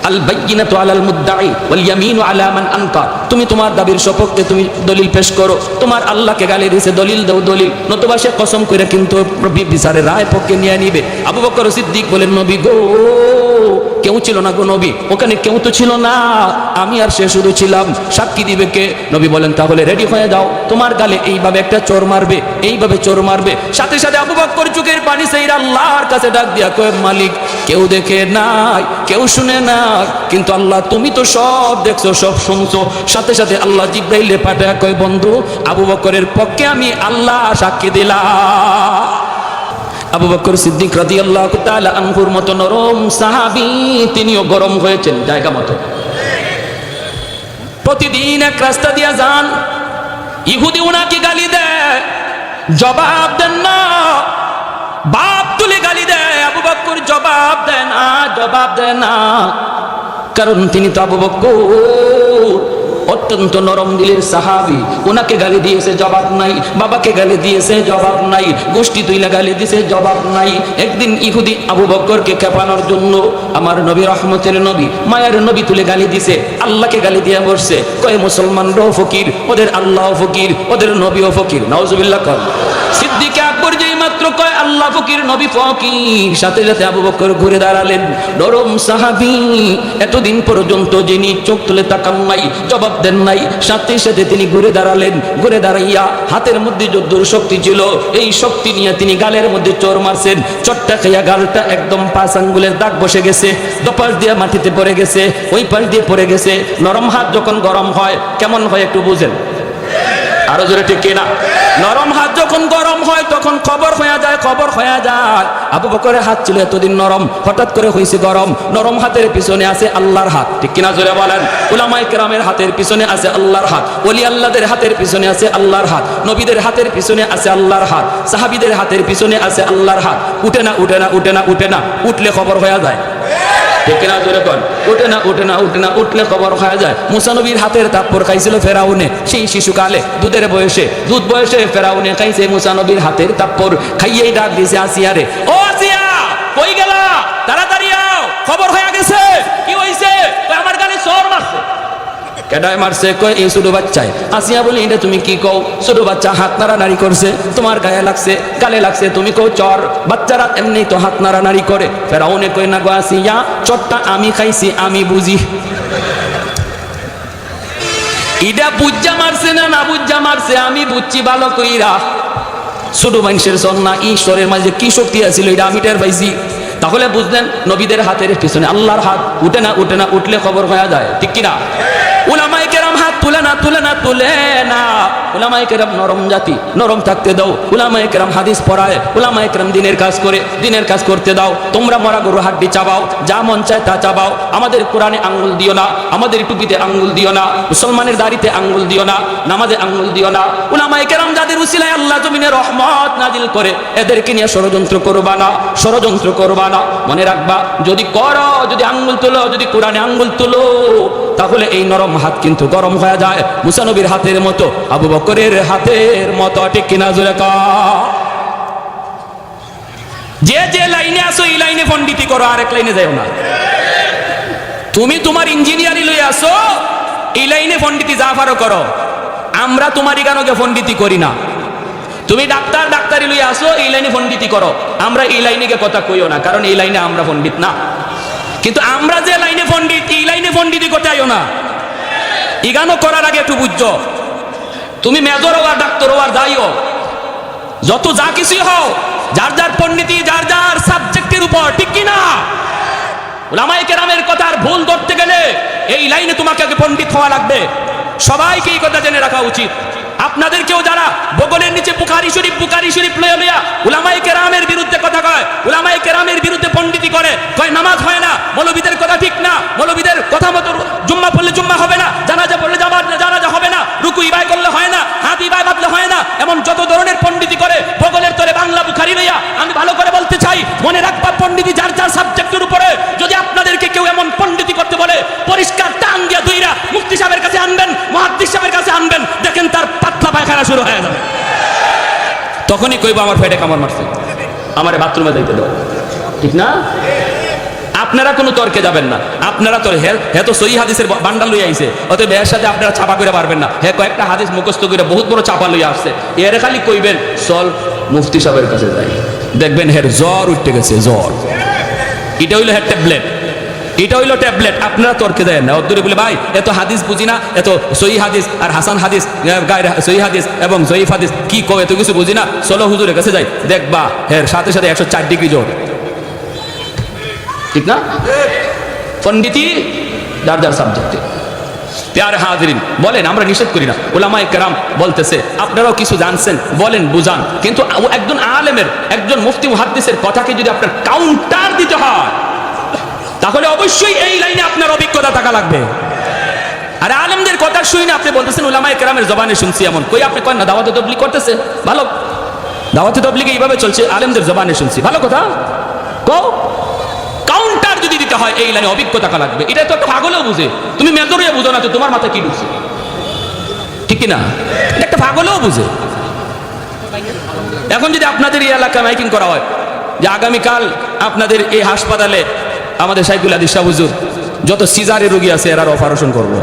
আল বাইয়িনাতু আলাল মুদ্দাই ওয়াল ইয়ামিনু আলা মান আনকার। তুমি তোমার দাবির সপক্ষে তুমি দলিল পেশ করো, তোমার আল্লাহকে গালি দিয়েছে, দলিল দাও, দলিল, নতুবা সে কসম করে কিন্তু বিচারের রায় পক্ষে নিয়ে নিবে। আবু বকর সিদ্দিক বলেন নবী গো, কেউ ছিল না গো নবী, ওখানে কেউ তো ছিল না, আমি আর সে শুধু ছিলাম, সাক্ষী দিবে কে? নবী বলেন তাহলে রেডি হয়ে যাও, তোমার গালে এইভাবে একটা চোর মারবে, এইভাবে চোর মারবে। সাথে সাথে আবু বকর চোখের পানি সেইরা আল্লাহর কাছে ডাক দিয়া কয় মালিক, কেউ দেখে নাই, কেউ শুনে না, কিন্তু আল্লাহ তুমি তো সব দেখছো, সব শুনছো। সাথে সাথে আল্লাহ জিব্রাইলে পাঠায় কয় বন্ধু, আবু বকরের পক্ষে আমি আল্লাহ সাক্ষী দিলাম। আবু বকর সিদ্দিক রাদিয়াল্লাহু তাআলা আনহুর মতো নরম সাহাবী, তিনিও গরম হয়েছেন জায়গা মতো। প্রতিদিন এক রাস্তা দিয়া যান, ইহুদি উনাকে গালি দেয়, জবাব দেন না, বাপ তুলে গালি দেয়, আবু বকর জবাব দেয় না, জবাব দেয় না, কারণ তিনি তো আবু বকর অত্যন্ত নরম দিলের সাহাবী। ওনাকে গালি দিয়েছে, জবাব নাই, বাবাকে গালি দিয়েছে, জবাব নাই, গোষ্ঠী তুইলা গালি দিয়েছে, জবাব নাই। একদিন ইহুদি আবু বকরকে খেপানোর জন্য আমার নবী, রহমতের নবী, মায়ের নবী তুলে গালি দিছে, আল্লাহকে গালি দিয়ে বসছে, কয় মুসলমানরাও ফকির, ওদের আল্লাহ ফকির, ওদের নবীও ফকির। নাউজুবিল্লাহ কর। সিদ্দিক আকবর যেই মাত্র কয় আল্লাহ ফকির, নবী ফকির, সাথে সাথে আবু বকর ঘুরে দাঁড়ালেন। নরম সাহাবী, এতদিন পর্যন্ত যিনি চোখ তুলে তাকান নাই, জবাব দেন নাই, সাথে সাথে তিনি ঘুরে দাঁড়ালেন। ঘুরে দাঁড়াইয়া হাতের মধ্যে যদ্দুর শক্তি ছিল, এই শক্তি নিয়ে তিনি গালের মধ্যে চোর মারছেন। চটটা খাইয়া গালটা একদম 5 আঙ্গুলের দাগ বসে গেছে, দপাশ দিয়ে মাটিতে পড়ে গেছে, ওই পাশ দিয়ে পড়ে গেছে। নরম হাত যখন গরম হয় কেমন হয় একটু বুঝেন, আরো জোরে ঠিক কিনা? নরম হাত যখন গরম হয় তখন খবর হয়ে যায়, খবর হয়ে যায়। আবু বকরের হাত ছিল এতদিন নরম, হঠাৎ করে হয়েছে গরম। নরম হাতের পিছনে আছে আল্লাহর হাত, ঠিক কিনা জোরে বলেন? উলামায়ে কেরামের হাতের পিছনে আছে আল্লাহর হাত, ওলি আল্লাহদের হাতের পিছনে আছে আল্লাহর হাত, নবীদের হাতের পিছনে আছে আল্লাহর হাত, সাহাবীদের হাতের পিছনে আছে আল্লাহর হাত। উঠে না, উঠে না, উঠে না, উঠে না, উঠলে খবর হয়ে যায়। ঠিক কিনা জোরে কর। উঠে না উঠে না উঠে না, উঠলে খবর খাওয়া যায়। মুসা নবীর হাতের থাপ্পড় খাইছিল ফেরাউনে সেই শিশুকালে, দুধের বয়সে, দুধ বয়সে ফেরাউনে খাইছে মুসা নবীর হাতের থাপ্পড় খাইয়েই ডাক দিয়েছে আসিয়া রে, ও আসিয়া কই গেলা, তাড়াতাড়ি আও, খবর হয়ে গেছে। কি হইছে? আমার গালে চর মারছে। কেডায় মারছে? কই এই ছোট বাচ্চায়। আসিয়া বলি এটা তুমি কি কও? ছোট বাচ্চা হাত নাড়ানাড়ি করছে, তোমার গায়ে লাগছে, গালে লাগছে, তুমি কও চর। বাচ্চারা এমনি তো হাত নাড়ানাড়ি করে। ফেরাউনে কই না গো আসিয়া, চরটা আমি খাইছি, আমি বুঝি। ইডা বুজ্জা মারছে না না বুজ্জা মারছে আমি বুঝছি ভালো কইরা। ছোট মানুষের সন্না ঈশ্বরের মাঝে কি শক্তি আছিল এটা আমি টের পাইছি। তাহলে বুঝলেন নবীদের হাতের পিছনে আল্লাহর হাত। উঠে না উঠে না, উঠলে খবর হয়ে যায়, ঠিক কিনা? উলামায়ে কেরাম হাত তুলে না তুলে না তুলে না। উলামায়ে কেরাম নরম জাতি, নরম থাকতে দাও। উলামায়ে কেরাম হাদিস পড়ায়, উলামায়ে কেরাম দিনের কাজ করে, দিনের কাজ করতে দাও। তোমরা মরা গরু হাড্ডি চাবাও, যা মন চায় তা চাবাও। আমাদের কোরআনে আঙ্গুল দিও না, আমাদের টুপিতে আঙ্গুল দিও না, মুসলমানের দাড়িতে আঙ্গুল দিও না, নামাজে আঙ্গুল দিও না। উলামায়ে কেরাম যাদের উসিলায় আল্লাহ জমিনে রহমত নাজিল করে, এদেরকে নিয়ে ষড়যন্ত্র করবা না, ষড়যন্ত্র করবা না। মনে রাখবা, যদি করো, যদি আঙ্গুল তুলো, যদি কোরআনে আঙ্গুল তুলো, তাহলে এই নরম হাত কিন্তু গরম হয়ে যায় মুসা নবীর হাতের মতো, আবু বকরের হাতের মতো, ঠিক কিনা জোরে কও। যে যে লাইনে আসো এই লাইনে পণ্ডিতি করো, আরেক লাইনে যাও না। তুমি তোমার ইঞ্জিনিয়ারিং লই আসো, এই লাইনে পণ্ডিতি যা পারো করো। আমরা তোমার ইগানোকে পণ্ডিতি করি না। তুমি ডাক্তার ডাক্তারি লই আসো, এই লাইনে পণ্ডিতি করো। আমরা এই লাইনে কথা কইও না, কারণ এই লাইনে আমরা পণ্ডিত না। কিন্তু আমরা যে লাইনে পণ্ডিত, এই লাইনে পণ্ডিতি করতে আইও না। ইগানো করার আগে একটু বুঝছো, তুমি মেজর হও আর ডাক্তার হও আর যাই হও, যত যা কিছুই হও, যার যার পণ্ডিতি যার যার সাবজেক্টের উপর, ঠিক কিনা? উলামায়ে কেরামের কথার ভুল ধরতে গেলে এই লাইনে তোমাকে আগে পণ্ডিত হওয়া লাগবে। সবাইকে এই কথা জেনে রাখা উচিত। আপনাদেরকেও যারা বগলের নিচে বুখারী শরীফ লইয়া লইয়া উলামায়ে কেরামের বিরুদ্ধে কথা কয়, উলামায়ে কেরামের বিরুদ্ধে পণ্ডিতি করে, কয় নামাজ হয় না, মৌলবীদের কথা ঠিক না, মৌলবীদের কথা মতো জুম্মা পড়লে জুম্মা হবে না, জানাজা পড়লে জানাজা হবে না, রুকু ইবাই করলে হয় না, হাত ইবাই বাঁধলে হয় না, এমন যত ধরনের পণ্ডিতি করে বগলের তলে বাংলা বুখারী লইয়া। আমি ভালো করে বলতে চাই, মনে রাখবা, পণ্ডিতি যার যার সাবজেক্টের উপরে। যদি আপনাদেরকে কেউ এমন পণ্ডিতি করতে বলে, পরিষ্কার টান দিয়া দুইরা মুফতি সাহেবের কাছে আনবেন, মুহাদ্দিস সাহেবের কাছে আনবেন, দেখেন তার পাতলা পায়খানা শুরু হয়ে যাবে। তখনই কইব আমার পেটে কামড় মারছে, আমারে বাথরুমে যাইতে দাও, ঠিক না? আপনারা কোনো তর্কে যাবেন না। আপনারা তো হে তো সহিহ হাদিসের বান্ডাল লইয়া আইছে, অতএব এর সাথে আপনারা চাপা করে পারবেন না। হে কয়েকটা হাদিস মুখস্থ করে বহুত বড় চাপা লইয়া আসছে, এর খালি কইবেন চল মুফতি সাহেবের কাছে যাই, দেখবেন হের জ্বর উঠতে গেছে, জ্বর। এটা হইলো হের ট্যাবলেট, এটা হইলো ট্যাবলেট। আপনারা তর্কে দেন না। অদ্দুরে বলে ভাই এত হাদিস বুঝি না, এত সহিহ হাদিস আর হাসান হাদিস, সহিহ হাদিস এবং জয়ীফ হাদিস কি কও, এত কিছু বুঝি না, চলো হুজুরের কাছে যাই, দেখবা হের সাথে সাথে 104 ডিগ্রি জ্বর, ঠিক না? পণ্ডিতি যার যার সাবজেক্টে। প্যারে হাজিরিন, বলেন, আমরা নিষেধ করি না। উলামায়ে কেরাম বলতেছে আপনারাও কিছু জানছেন, বলেন, বুঝান। কিন্তু একজন আলেমের, একজন মুফতি মুহাদ্দিসের কথাকে যদি আপনার কাউন্টার দিতে হয়, তাহলে অবশ্যই এই লাইনে আপনার অভিজ্ঞতা থাকা লাগবে। আর আলেমদের কথা শুই না আপনি বলতেছেন উলামায়ে কেরামের জবানে শুনছি, এমন কই আপনি করেন না? দাওয়াতে তাবলীগ করতেছে, ভালো, দাওয়াতে তাবলীগে এইভাবে চলছে, আলেমদের জবানে শুনছি, ভালো কথা কও। কাউন্টার যদি দিতে হয় এই লাইনে অভিজ্ঞতা থাকা লাগবে। এটা তো একটা পাগলও বুঝে, তুমি মেজরিয়া বুঝো না তো তোমার মাথায় কি ঢুকছে, ঠিক কিনা? এটা একটা পাগলও বুঝে। এখন যদি আপনাদের এই এলাকায় মাইকিং করা হয় যে আগামীকাল আপনাদের এই হাসপাতালে আমাদের শাইখুল হাদিস শাহ হুজুর যত সিজারের রোগী আছে এরার অপারেশন করবো,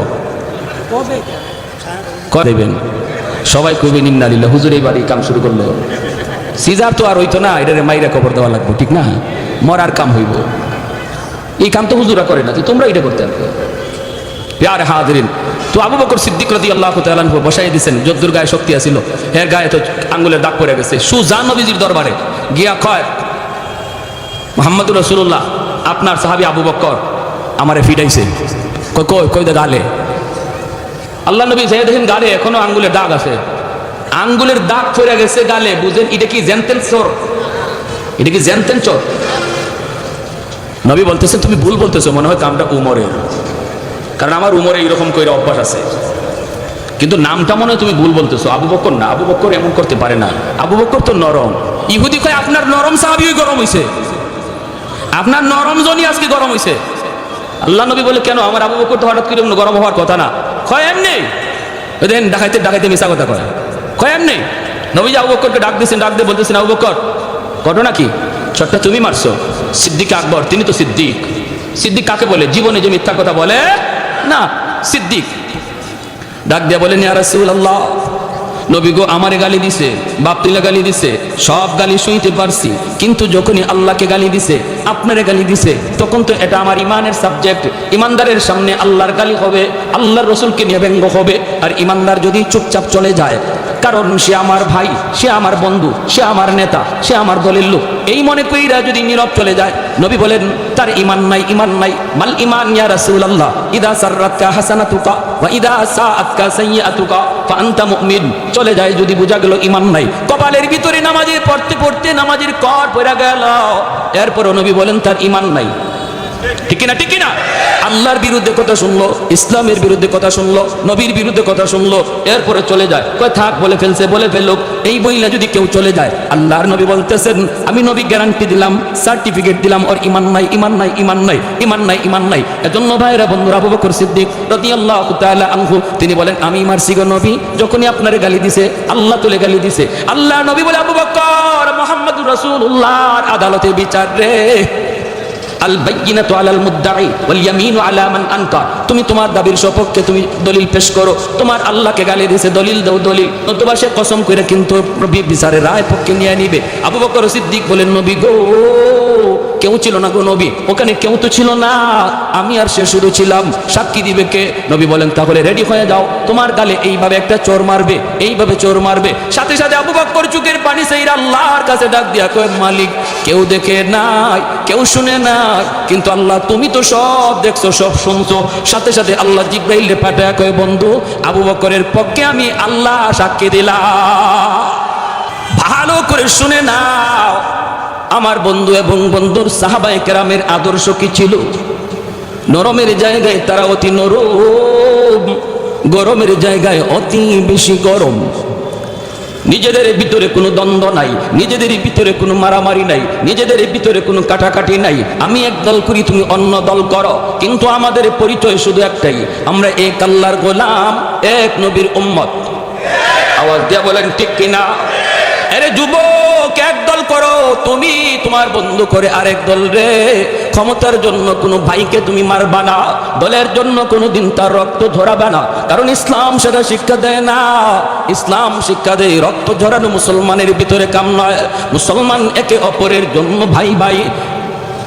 করবেন, সবাই কইবেন ইন্না লিল্লাহ, হুজুর এই বাড়ি কাম শুরু করলো। সিজার তো আর হইতো না, এটারে মাইরা কবর দেওয়া লাগবে, ঠিক না? মরার কাম হইব, এই কাম তো হুজুরা করে না, তোমরা এটা করতে পারবে। প্যারে হাজিরিন, তো আবু বকর সিদ্দিক রাদিয়াল্লাহু তাআলা আনহু বসাই দিয়েছেন, যদ্দুর গায়ে শক্তি আছিল, এর গায়ে তো আঙ্গুলের দাগ পড়ে গেছে। সুজান নবীজির দরবারে গিয়া কয়, মুহাম্মদুর রাসূলুল্লাহ, আপনার সাহাবী আবু বকর আমারে ফিডাইছে। কই দা গালে? আল্লাহ নবী যাই দেখেন গালে এখনো আঙ্গুলের দাগ আছে, আঙ্গুলের দাগ পড়ে গেছে গালে। বুঝেন এটা কি জানতেন চোর? এটা কি জানতেন চোর? নবী বলতেছেন তুমি ভুল বলতেছো, মনে হয় কামটা উমরের, কারণ আমার উমরে এইরকম কইরা অভ্যাস আছে, কিন্তু নামটা মনে হয় তুমি ভুল বলতেছো, আবু বকর না। আবু বকর এমন করতে পারে না, আবু বকর তো নরম। ইহুদি কয় আপনার নরম সাহাবী গরম হইছে, আপনার নরম জনই আজকে গরম হইছে। আল্লাহ নবী বলে, কেন? আমার আবু বকর তো হঠাৎ করে গরম হওয়ার কথা না। কয় এমনি দেন, ডাকাইতে ডাকাইতে মিশা কথা কয়। কয় এমনি নবীজি আবু বকরকে ডাক দিয়েছেন, ডাক দিয়ে বলতেছেন, আবু বকর ঘটনা কি? ছোট্ট তুমি মারছো? সিদ্দিক আকবর, তিনি তো সিদ্দিক। সিদ্দিক কাকে বলে? জীবনে যে মিথ্যা কথা বলে না, সিদ্দিক। ডাক দিয়া বলেন, ইয়া রাসূলুল্লাহ, নবী গো আমারে গালি দিছে, বাপতিলা গালি দিছে, সব গালি শুনতে পারছি, কিন্তু যখনই আল্লাহকে গালি দিছে, আপনারে গালি দিছে, তখন তো এটা আমার ইমানের সাবজেক্ট। ইমানদারের সামনে আল্লাহর গালি হবে, আল্লাহর রসুলকে নিয়ে ব্যঙ্গ হবে। আর ইমানদার যদি চুপচাপ চলে যায়, কারণ সে আমার ভাই, সে আমার বন্ধু, সে আমার নেতা, সে আমার দলের লোক, এই মনে কইরা যদি নীরব চলে যায়, নবী বলেন তার ইমান নাই, ইমান নাই। মাল ইমান ইয়া রাসূলুল্লাহ? ইদা সাররাতকা হাসানাতুকা ওয়া ইদা সাআতকা সাইয়্যাতুকা ফা আনতা মুমিন। চলে যায় যদি, বোঝা গেল ইমান নাই। কপালের ভিতরে নামাজে পড়তে পড়তে নামাজের কর পড়ে গেল, এরপরও নবী বলেন তার ইমান নাই। ঠিক না? ঠিক না? আল্লাহর বিরুদ্ধে কথা শুনলো, ইসলামের বিরুদ্ধে কথা শুনলো, নবীর বিরুদ্ধে কথা শুনলো, এরপরে চলে যায়। কয় থাক, বলে ফেলছে, বলে ফেলুক। এই বইলা যদি কেউ চলে যায়, আল্লাহর নবী বলতেছেন, আমি নবী গ্যারান্টি দিলাম, সার্টিফিকেট দিলাম, ওর ইমান নাই, ইমান নাই, ইমান নাই, ইমান নাই, ইমান নাই। এজন্য ভাইরা বন্ধুরা, আবু বকর সিদ্দিক রাদিয়াল্লাহু তাআলা আনহু তিনি বলেন, আমি মারছি গো নবী, যখনই আপনারে গালি দিছে, আল্লাহ তুলে গালি দিছে। আল্লাহ নবী বলে, আবু বকর, মুহাম্মদুর রাসূলুল্লাহর আদালতে বিচার রে। আল বাইয়িনাতু আলাল মুদ্দাঈ ওয়াল ইয়ামিনু আলা মান আনকার। তুমি তোমার দাবির সপক্ষে তুমি দলিল পেশ করো। তোমার আল্লাহকে গালি দিয়েছে, দলিল দাও, দলিল। নতুবা সে কসম করে কিন্তু বিচারের রায় পক্ষে নিয়ে নিবে। আবু বকর সিদ্দিক বলেন, নবী গো, কেউ ছিল না গো নবী, ওখানে কেউ তো ছিল না, আমি আর সে শুধু ছিলাম, সাক্ষী দিবে কে? নবী বলেন, তাহলে রেডি হয়ে যাও, তোমার গালে এইভাবে একটা চোর মারবে, এইভাবে চোর মারবে। সাথে সাথে আবু বকর চোখের পানি সেইরা আল্লাহর কাছে ডাক দিয়া কয়, মালিক, কেউ দেখে নাই, কেউ শুনে নাই, কিন্তু আল্লাহ তুমি তো সব দেখছো, সব শুনছো। সাথে সাথে আল্লাহ জিবরাইলকে পাঠায় কয়, বন্ধু, আবু বকরের পক্ষে আমি আল্লাহ সাক্ষী দিলাম। ভালো করে শুনে নাও, আমার বন্ধু এবং বন্ধুর সাহাবায়ে কেরামের আদর্শ কি ছিল? নরমের জায়গায় তারা অতি নরম, গরমের জায়গায় অতি বেশি গরম। নিজেদের ভিতরে কোনো দ্বন্দ্ব নাই, নিজেদের ভিতরে কোনো মারামারি নাই, নিজেদের ভিতরে কোনো কাটাকাটি নাই। আমি এক দল করি, তুমি অন্য দল করো, কিন্তু আমাদের পরিচয় শুধু একটাই, আমরা এক আল্লাহর গোলাম, এক নবীর উম্মত। আওয়াজ দিয়া বলেন ঠিক কিনা? আরে যুবক, এক দল করো, তুমি তোমার বন্ধু করে আরেক দল রে। ক্ষমতার জন্য কোনো ভাইকে তুমি মারবা না, দলের জন্য কোনোদিন তার রক্ত ঝরাবে না, কারণ ইসলাম সেটা শিক্ষা দেয় না। ইসলাম শিক্ষা দেয় রক্ত ঝরানো মুসলমানের ভিতরে কাম নয়। মুসলমান একে অপরের জন্য ভাই ভাই।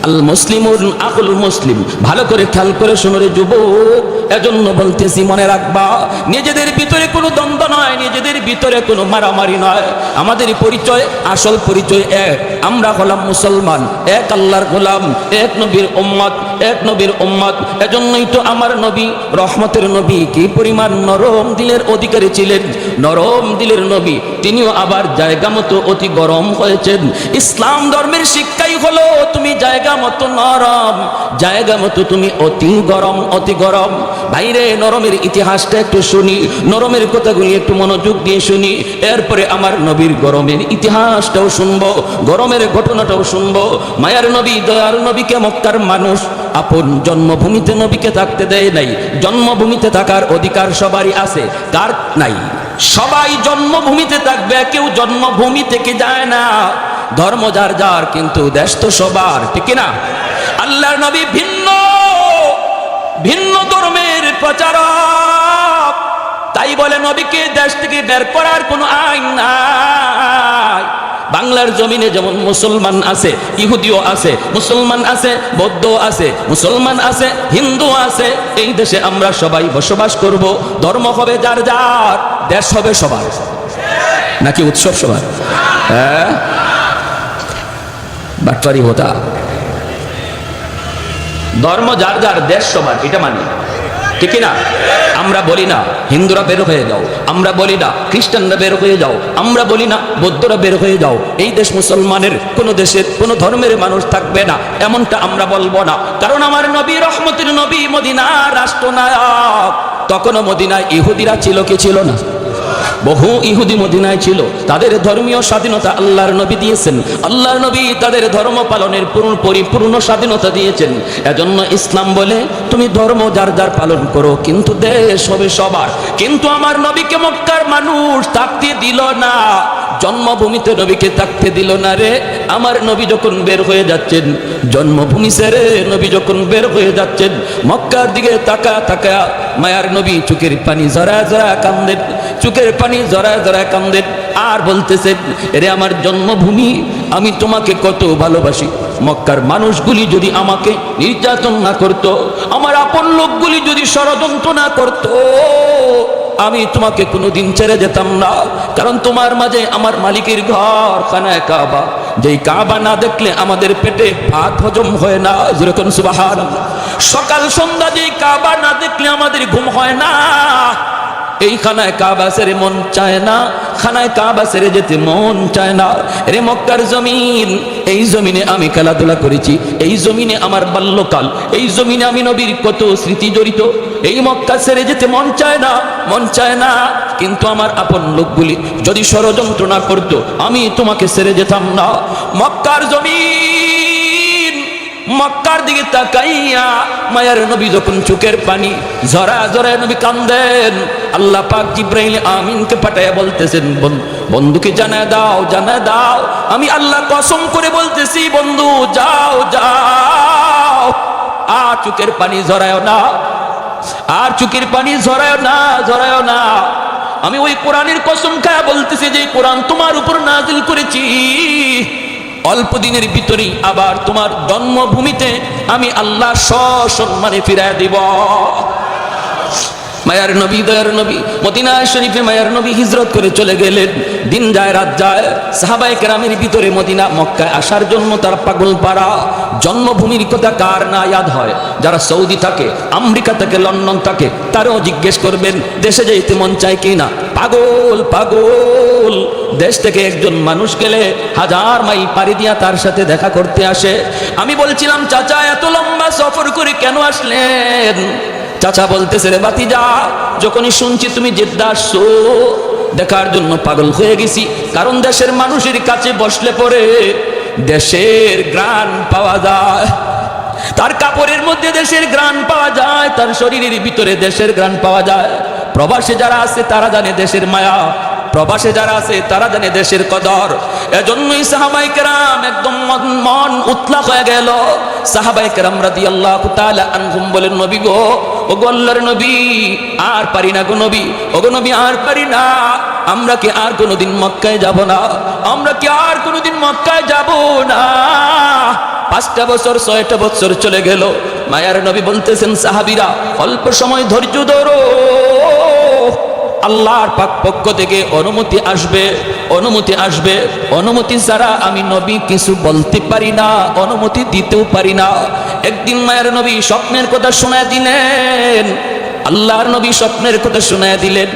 আল মুসলিমুন আকুল মুসলিম। ভালো করে খেয়াল করে শোনো রে যুবক, এজন্য বলতেছি, মনে রাখবা, নিজেদের ভিতরে কোনো দ্বন্দ্ব নয়, নিজেদের ভিতরে কোনো মারামারি নয়। আমাদের পরিচয়, আসল পরিচয় এক, আমরা হলাম মুসলমান, এক আল্লাহর গোলাম, এক নবীর উম্মত, এক নবীর উম্মত। এজন্যই তো আমার নবী, রহমতের নবী, কি পরিমাণ নরম দিলের অধিকারী ছিলেন। নরম দিলের নবী, তিনিও আবার জায়গা মতো অতি গরম হয়েছেন। ইসলাম ধর্মের শিক্ষাই হলো, তুমি জায়গা মতো নরম, জায়গা মতো তুমি অতি গরম, অতি গরম। বাইরে নরমের ইতিহাসটা একটু শুনি, নরমের কথাগুলি একটু মনোযোগ দিয়ে শুনি, এরপরে আমার নবীর গরমের ইতিহাসটাও শুনবো, গরমের ঘটনাটাও শুনবো। মায়ার নবী, দয়ার নবীকে মক্কার মানুষ আপন জন্মভূমিতে নবীকে থাকতে দেয় নাই। জন্মভূমিতে থাকার অধিকার সবারই আছে, কার নাই? সবাই জন্মভূমিতে থাকবে, কেউ জন্মভূমি থেকে যায় না। ধর্ম যার যার, কিন্তু দেশ তো সবার, ঠিক না? আল্লাহর নবী ভিন্ন ভিন্ন ধর্মের প্রচারক, তাই বলে নবীকে দেশ থেকে বের করার কোনো আইন নাই। বাংলার জমিনে যেমন মুসলমান আছে, ইহুদিও আছে, মুসলমান আছে, বৌদ্ধ আছে, মুসলমান আছে, হিন্দু আছে। এই দেশে আমরা সবাই বসবাস করব, ধর্ম হবে যার যার, দেশ হবে সবার। নাকি উৎসব সবার? হ্যাঁ, বাটপারি হতা। ধর্ম যার যার, দেশ সবার, এটা মানি, ঠিক না? আমরা বলি না হিন্দুরা বের হয়ে যাও, আমরা বলি না খ্রিস্টানরা বের হয়ে যাও, আমরা বলি না বৌদ্ধরা বের হয়ে যাও। এই দেশ মুসলমানের, কোন দেশের কোন ধর্মের মানুষ থাকবে না, এমনটা আমরা বলবো না। কারণ আমার নবী, রহমতের নবী, মদিনার রাষ্ট্রনায়ক। তখনও মদিনায় ইহুদিরা ছিল কি ছিল না? বহু ইহুদি মদিনায় ছিল, তাদের ধর্মীয় স্বাধীনতা আল্লাহর নবী দিয়েছেন। আল্লাহর নবী তাদের ধর্ম পালনের পরিপূর্ণ স্বাধীনতা দিয়েছেন। এজন্য ইসলাম বলে তুমি ধর্ম যার যার পালন করো, কিন্তু দেশ হবে সবার। কিন্তু আমার নবীকে মক্কার মানুষ থাকতে দিল না, জন্মভূমিতে নবীকে থাকতে দিল না রে। আমার নবী যখন বের হয়ে যাচ্ছেন, জন্মভূমি ছেড়ে নবী যখন বের হয়ে যাচ্ছেন, মক্কার দিকে তাকা তাকা মায়ার নবী চোখের পানি জরা জরা কান্দেন, চোখের পানি জরা জরা কান্দেন, আর বলতেছেন, এরে আমার জন্মভূমি, আমি তোমাকে কত ভালোবাসি। মক্কার মানুষগুলি যদি আমাকে নির্যাতন না করতো, আমার আপন লোকগুলি যদি ষড়যন্ত্র না করতো, আমি তোমাকে কোনোদিন ছেড়ে যেতাম না। কারণ তোমার মাঝে আমার মালিকের ঘর খানায় কাবা, যেই কাবা না দেখলে আমাদের পেটে ভাত হজম হয় না। যেরকম সুবহানাল্লাহ। সকাল সন্ধ্যা যেই কাবা না দেখলে আমাদের ঘুম হয় না। এই খানায় কাবা ছেড়ে মন চায় না, খানায় কাবা ছেড়ে যেতে মন চায় না। রে মক্কার জমিন, এই জমিনে আমি খেলাধুলা করেছি, এই জমিনে আমার বাল্যকাল, এই জমিনে আমি নবীর কত স্মৃতি জড়িত। এই মক্কা ছেড়ে যেতে মন চায় না, মন চায় না। কিন্তু আমার আপন লোকগুলি যদি ষড়যন্ত্র না করতো, আমি তোমাকে ছেড়ে যেতাম না। মক্কার জমিন, মক্কার দিকে তাকাইয়া মায়ার নবী যখন চোখের পানি ঝরা ঝরা নবী কান্দেন, আল্লাহ পাক জিবরাইল আমিনকে পাঠাইয়া বলতেছেন, বন্ধুকে জানায় দাও, জানায় দাও, আমি আল্লাহ কসম করে বলতেছি, বন্ধু যাও যাও, আর চোখের পানি ঝরায় না, আর চোখের পানি ঝরায় না, ঝরায় না। আমি ওই কোরআনের কসম খায়া বলতেছি, যে কোরআন তোমার উপর নাজিল করেছি, অল্প দিনের ভিতরেই আবার তোমার জন্মভূমিতে আমি আল্লাহ সসম্মানে ফিরায় দিব। মায়ার নবী, দয়ার নবী মদিনা শরীফে মায়ার নবী হিজরত করে চলে গেলেন। দিন যায় রাত যায়, সাহাবায়ে কেরামের ভিতরে মদিনা মক্কায় আসার জন্য তার পাগল পাড়া। জন্মভূমির কথা কার না ইয়াদ হয়? যারা সৌদি থাকে, আমেরিকা থাকে, লন্ডন থাকে, তারাও জিজ্ঞেস করবেন দেশে যেতে মন চায় কি না। পাগল পাগল। দেশ থেকে একজন মানুষ গেলে 1000 মাইল পাড়ি দিয়া তার সাথে দেখা করতে আসে। আমি বলছিলাম, চাচা এত লম্বা সফর করে কেন আসলেন? চাচা বলতেছে, রে ভাতিজা, যখনই শুনছি তুমি জেদ্দা আসছো, দেখার জন্য পাগল হয়ে গেছি। কারণ দেশের মানুষের কাছে বসলে পরে দেশের গ্রাণ পাওয়া যায়, তার কাপড়ের মধ্যে দেশের গ্রাণ পাওয়া যায়, তার শরীরের ভিতরে দেশের গ্রাণ পাওয়া যায়। প্রবাসে যারা আছে তারা জানে দেশের মায়া, প্রবাসে যারা আছে তারা জানে দেশের কদর। এজন্যই সাহাবায়ে কেরাম একদম মন উতলাক হয়ে গেল। সাহাবায়ে কেরাম রাদিয়াল্লাহু তাআলা আনহুম বলেন, নবী গো, ও গো আল্লাহর নবী, আর পারি না গো নবী, ও গো নবী, আর পারি না। আমরা কি আর কোনোদিন মক্কায় যাব না? আমরা কি আর কোনোদিন মক্কায় যাব না? 5টা বছর 6টা বছর চলে গেল। মায়ার নবী বলতেছেন, সাহাবীরা অল্প সময় ধৈর্য ধরো, আল্লাহর পাক পক্ষ থেকে অনুমতি আসবে, অনুমতি আসবে। অনুমতি ছাড়া আমি নবী কিছু বলতে পারি না, অনুমতি দিতেও পারি না। একদিন মায়ের নবী স্বপ্নের কথা শোনায় দিলেন, আল্লাহর নবী স্বপ্নের কথা শোনায় দিলেন।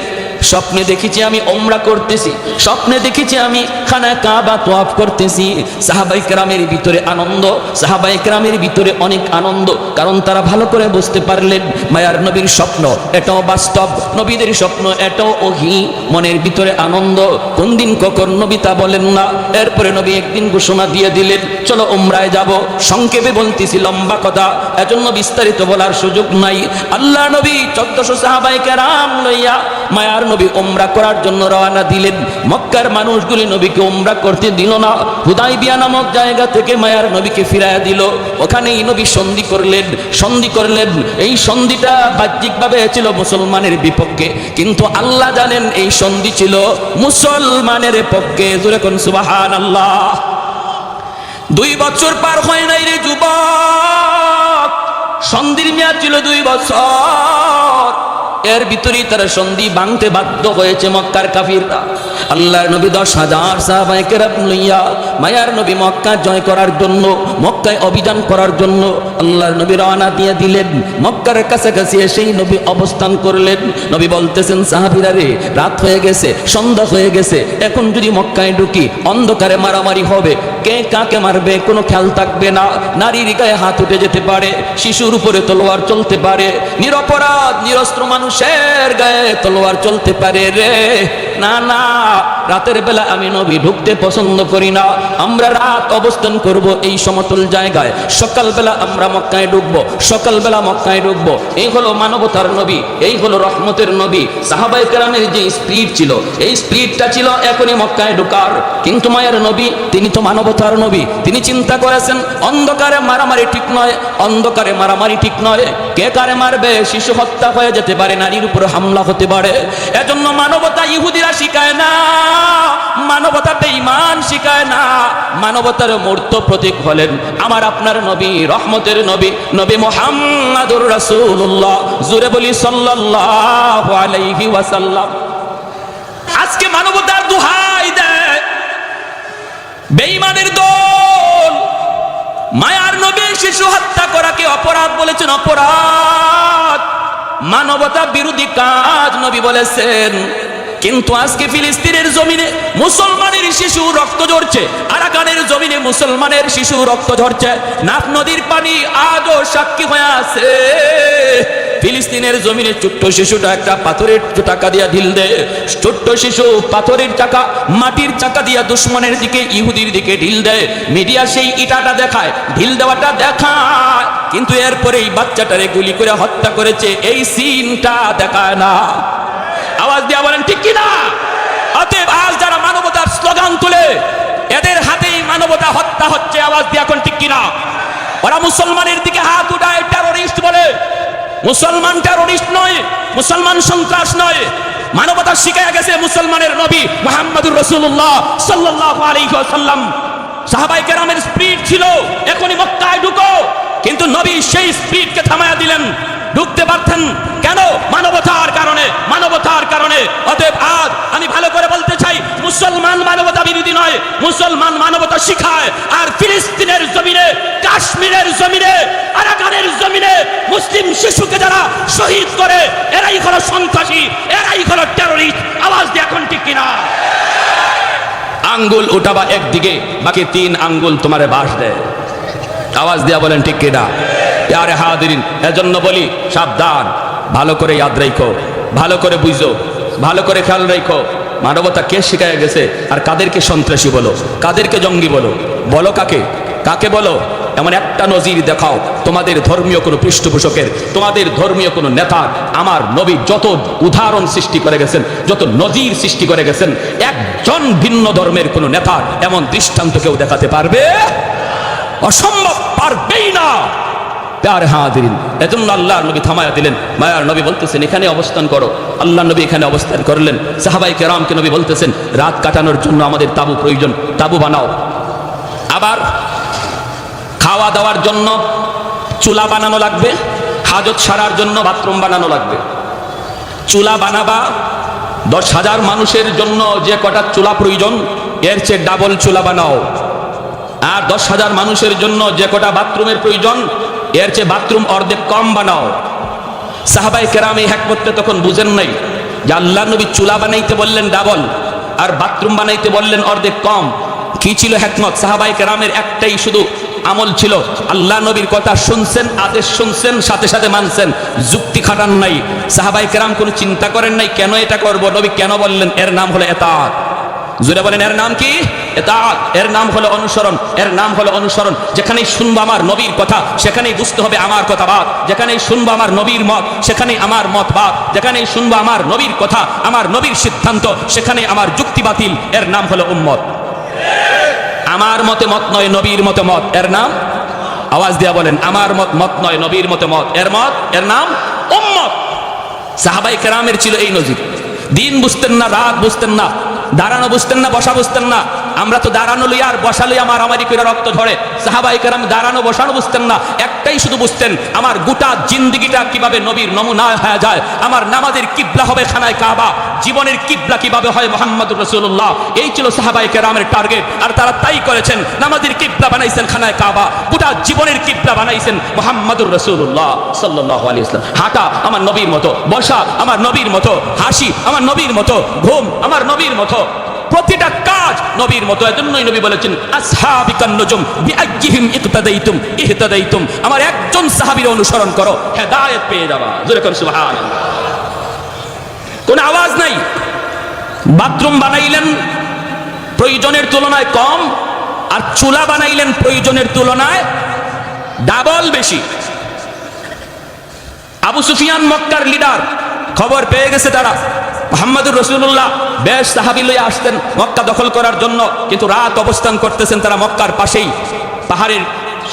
স্বপ্নে দেখেছি আমি ওমরা করতেছি, স্বপ্নে দেখেছি আমি খানা কাবা তওয়াফ করতেছি। সাহাবায়ে কেরামের ভিতরে আনন্দ, সাহাবায়ে কেরামের ভিতরে অনেক আনন্দ, কারণ তারা ভালো করে বুঝতে পারলেন মায়ার নবীর স্বপ্ন এটাও বাস্তব, নবীদের স্বপ্ন এটাও ওহী। মনের ভিতরে আনন্দ, কোন দিন কখন নবী তা বলেন না। এরপরে নবী একদিন ঘোষণা দিয়ে দিলেন, চলো উমরায় যাব। সংক্ষেপে বলতেছি, লম্বা কথা, এজন্য বিস্তারিত বলার সুযোগ নাই। আল্লাহ নবী 1400 সাহাবায়ে কেরাম লইয়া মায়ার নবী উমরা করার জন্য রওনা দিলেন। মক্কার মানুষগুলি নবীকে উমরা করতে দিল না। হুদাইবিয়া নামক জায়গা থেকে মায়ার নবীকে ফিরাইয়া দিল। ওখানেই নবী সন্ধি করলেন, সন্ধি করলেন। এই সন্ধিটা বাহ্যিকভাবে ছিল মুসলমানের বিপক্ষে, কিন্তু আল্লাহ জানেন এই সন্ধি ছিল মুসলমানের পক্ষে। জোরে কোন সুবহানাল্লাহ। 2 বছর পার হয় নাই রে যুবক, সন্ধির মেয়াদ ছিল 2 বছর। এর ভিতরেই তারা সন্ধি ভাঙতে বাধ্য হয়েছে মক্কার কাফিররা। আল্লাহর নবী 10,000 সাহাবায়ে কেরাম লইয়া মায়ার নবী মক্কা জয় করার জন্য, মক্কায় অভিযান করার জন্য আল্লাহর নবী রওনা দিয়ে দিলেন। মক্কার কাছাকাছি এসেই নবী অবস্থান করলেন। নবী বলতেছেন, সাহাবীরা রে, রাত হয়ে গেছে, সন্ধ্যা হয়ে গেছে, এখন যদি মক্কায় ঢুকি অন্ধকারে মারামারি হবে, কে কাকে মারবে কোনো খেয়াল থাকবে না। নারীর গায়ে হাত উঠে যেতে পারে, শিশুর উপরে তলোয়ার চলতে পারে, নিরপরাধ নিরস্ত্র মানুষের গায়ে তলোয়ার চলতে পারে রে। না না, রাতের বেলা আমি নবী ঢুকতে পছন্দ করি না, আমরা রাত অবস্থান করব এই সমতল জায়গায়, সকালবেলা আমরা মক্কায় ঢুকবো, সকালবেলা মক্কায় ঢুকবো। এই হলো মানবতার নবী, এই হলো রহমতের নবী। সাহাবায়ে কেরামের যে স্পিরিট ছিল, এই স্পিরিটটা ছিল এখনই মক্কায় ঢোকার। কিন্তু মায়ের নবী, তিনি তো মানবতার নবী, তিনি চিন্তা করেছেন অন্ধকারে মারামারি ঠিক নয়, অন্ধকারে মারামারি ঠিক নয়, কে কারে মারবে, শিশু হত্যা হয়ে যেতে পারে, নারীর উপর হামলা হতে পারে। এজন্য মানবতা ইহুদিরা শিখায় না, মানবতা বেঈমান শিখায় না। মানবতার মূর্ত প্রতীক হলেন আমার আপনার নবী, রহমতের নবী, নবী মুহাম্মাদুর রাসূলুল্লাহ। জোরে বলি সাল্লাল্লাহু আলাইহি ওয়াসাল্লাম। আজকে মানবতার দোহাই দেয় বেঈমানের দল। মায়ার নবী শিশু হত্যা করাকে অপরাধ বলেছেন, অপরাধ, মানবতা বিরোধী কাজ নবী বলেছেন। কিন্তু আজকে ফিলিস্তিনের জমিনে মুসলমানের শিশু রক্ত ঝরছে, আরাকানের জমিনে মুসলমানের শিশু রক্ত ঝরছে। নাফ নদীর পানি আজও সাক্ষী হয়ে আছে। ফিলিস্তিনের জমিনে ছোট্ট শিশুটা একটা পাথরের চাকা দিয়া ঢিল দেয়, ছোট্ট শিশু পাথরের চাকা, মাটির চাকা দিয়া দুশ্মনের দিকে, ইহুদির দিকে ঢিল দেয়। মিডিয়া সেই ইটাটা দেখায়, ঢিল দেওয়াটা দেখায়, কিন্তু এরপরে এই বাচ্চাটারে গুলি করে হত্যা করেছে এই সিনটা দেখায় না। আওয়াজ দিয়া বলেন ঠিক কিনা? অতএব আজ যারা মানবতার স্লোগান তুলে, এদের হাতেই মানবতা হত্যা হচ্ছে। আওয়াজ দিয়া এখন ঠিক কিনা? ওরা মুসলমানের দিকে হাত উঠায় টেরোরিস্ট বলে। মুসলমান টেরোরিস্ট নয়, মুসলমান সন্ত্রাস নয়। মানবতা শিখায় গেছে মুসলমানের নবী মুহাম্মদুর রাসূলুল্লাহ সাল্লাল্লাহু আলাইহি ওয়াসাল্লাম। সাহাবায়ে কেরামের স্পিরিট ছিল এখনই মক্কায় ঢুকো, কিন্তু নবী সেই স্পিরিটকে থামায়া দিলেন। ঢুকতে পারতেন কেন? মানবতার কারণে, মানবতার কারণে। অতএব আজ আমি ভালো করে বলতে চাই, মুসলমান মানবতা বিরোধী নয়, মুসলমান মানবতা শিখায়। আর ফিলিস্তিনের জমিনে, কাশ্মীরের জমিনে, আরাকানের জমিনে মুসলিম শিশুকে যারা শহীদ করে, এরাই হলো সন্ত্রাসী, এরাই হলো টেরোরিস্ট। আওয়াজ দিয়ে এখন ঠিক কিনা? আঙ্গুল উঠাবা একদিকে, বাকি 3 আঙ্গুল তোমারে বাস দেয়। আওয়াজ দিয়া বলেন ঠিক কিনা? প্যারে হাদিরিন, এজন্য বলি সাবধান, ভালো করে ইয়াদ রাখো, ভালো করে বুঝো, ভালো করে খেয়াল রাখো। মানবতা কে শিখায় গেছে, আর কাদেরকে সন্ত্রাসী বলো, কাদেরকে জঙ্গি বলো, বলো কাকে, কাকে বলো? এমন একটা নজির দেখাও তোমাদের ধর্মীয় কোনো পৃষ্ঠপোষকের, তোমাদের ধর্মীয় কোনো নেতার। আমার নবী যত উদাহরণ সৃষ্টি করে গেছেন, যত নজির সৃষ্টি করে গেছেন, একজন ভিন্ন ধর্মের কোনো নেতার এমন দৃষ্টান্ত কেউ দেখাতে পারবে? অসম্ভব, পারবেই না। প্যারে হাদিরিন, এজন্য আল্লাহর নবী থামায়া দিলেন। মায়ার নবী বলতেছেন এখানে অবস্থান করো। আল্লাহ নবী এখানে অবস্থান করলেন। সাহাবায়ে কেরামকে নবী বলতেছেন রাত কাটানোর জন্য আমাদের তাবু প্রয়োজন, তাবু বানাও। আবার খাওয়া দাওয়ার জন্য চুলা বানানো লাগবে, হাজত সারার জন্য বাথরুম বানানো লাগবে। চুলা বানাবা 10,000 মানুষের জন্য যে কটা চুলা প্রয়োজন, এর চেয়ে ডাবল চুলা বানাও। আর 10,000 মানুষের জন্য যে কটা বাথরুমের প্রয়োজন, এর চেয়ে বাথরুম অর্ধেক কম বানাও। সাহাবায়ে কেরাম এই হিকমতটা তখন বুঝেন নাই যে আল্লাহ নবী চুলা বানাইতে বললেন ডাবল, আর বাথরুম বানাইতে বললেন অর্ধেক কম। কি ছিল হিকমত? সাহাবায়ে কেরামের একটাই শুধু আমল ছিল, আল্লাহ নবীর কথা শুনছেন, আদেশ শুনছেন, সাথে সাথে মানছেন, যুক্তি খাটান নাই। সাহাবায়ে কেরাম কোনো চিন্তা করেন নাই কেন এটা করব, নবী কেন বললেন। এর নাম হলো ইতাআত। জোরে বলেন এর নাম কি? ইতাআত। এর নাম হলো অনুসরণ, এর নাম হলো অনুসরণ। যেখানেই শুনবো আমার নবীর কথা, সেখানেই বুঝতে হবে আমার কথা বাদ। যেখানেই শুনবো আমার নবীর মত, সেখানেই আমার মত বাদ। যেখানেই শুনবো আমার নবীর কথা, আমার নবীর সিদ্ধান্ত, সেখানেই আমার যুক্তি বাতিল। এর নাম হলো উম্মত। আমার মতে মত নয়, নবীর মতে মত, এর নাম? আওয়াজ দিয়া বলেন, আমার মত মত নয়, নবীর মতে মত, এর মত, এর নাম উম্মত। সাহাবায়ে কেরামের ছিল এই নজির। দিন বুঝতেন না, রাত বুঝতেন না, দাঁড়ানো বুঝতেন না, বসা বুঝতেন না। আমরা তো দাঁড়ানো লই আর বসা লই মারামারি করে রক্ত ঝরে। সাহাবায়ে কেরাম দাঁড়ানো বসানো বুঝতেন না, একটাই শুধু বুঝতেন আমার গোটা জিন্দেগিটা কিভাবে নবীর নমুনা হয়ে যায়। আমার নামাজের কিবলা হবে খানায় কাবা, জীবনের কিবলা কিভাবে হয় মুহাম্মদুর রাসূলুল্লাহ। এই ছিল সাহাবায়ে কেরামের টার্গেট, আর তারা তাই করেছেন। নামাজের কিবলা বানাইছেন খানায় কাবা, গোটা জীবনের কিবলা বানাইছেন মুহাম্মদুর রাসূলুল্লাহ সাল্লাল্লাহু আলাইহি ওয়াসাল্লাম। হাঁটা আমার নবীর মতো, বসা আমার নবীর মতো, হাসি আমার নবীর মতো, ঘুম আমার নবীর মতো, প্রতিটা কাজ নবীর মতো। এজন্যই নবী বলেছেন আসহাবিকান নুজুম বিআইহিম ইকতাদাইতুম ইহতাদাইতুম। আমার একজন সাহাবীর অনুসরণ করো, হেদায়েত পেয়ে যাবা। জোরে কোন সুবহানাল্লাহ। কোন আওয়াজ নাই, বাথরুম বানাইলেন প্রয়োজনের তুলনায় কম, আর চুলা বানাইলেন প্রয়োজনের তুলনায় ডাবল বেশি। আবু সুফিয়ান মক্কার লিডার, খবর পেয়ে গেছে তারা মুহাম্মদুর রাসূলুল্লাহ বেশ সাহাবী লইয়া আসতেন মক্কা দখল করার জন্য, কিন্তু রাত অবস্থান করতেছেন তারা মক্কার পাশেই পাহাড়ের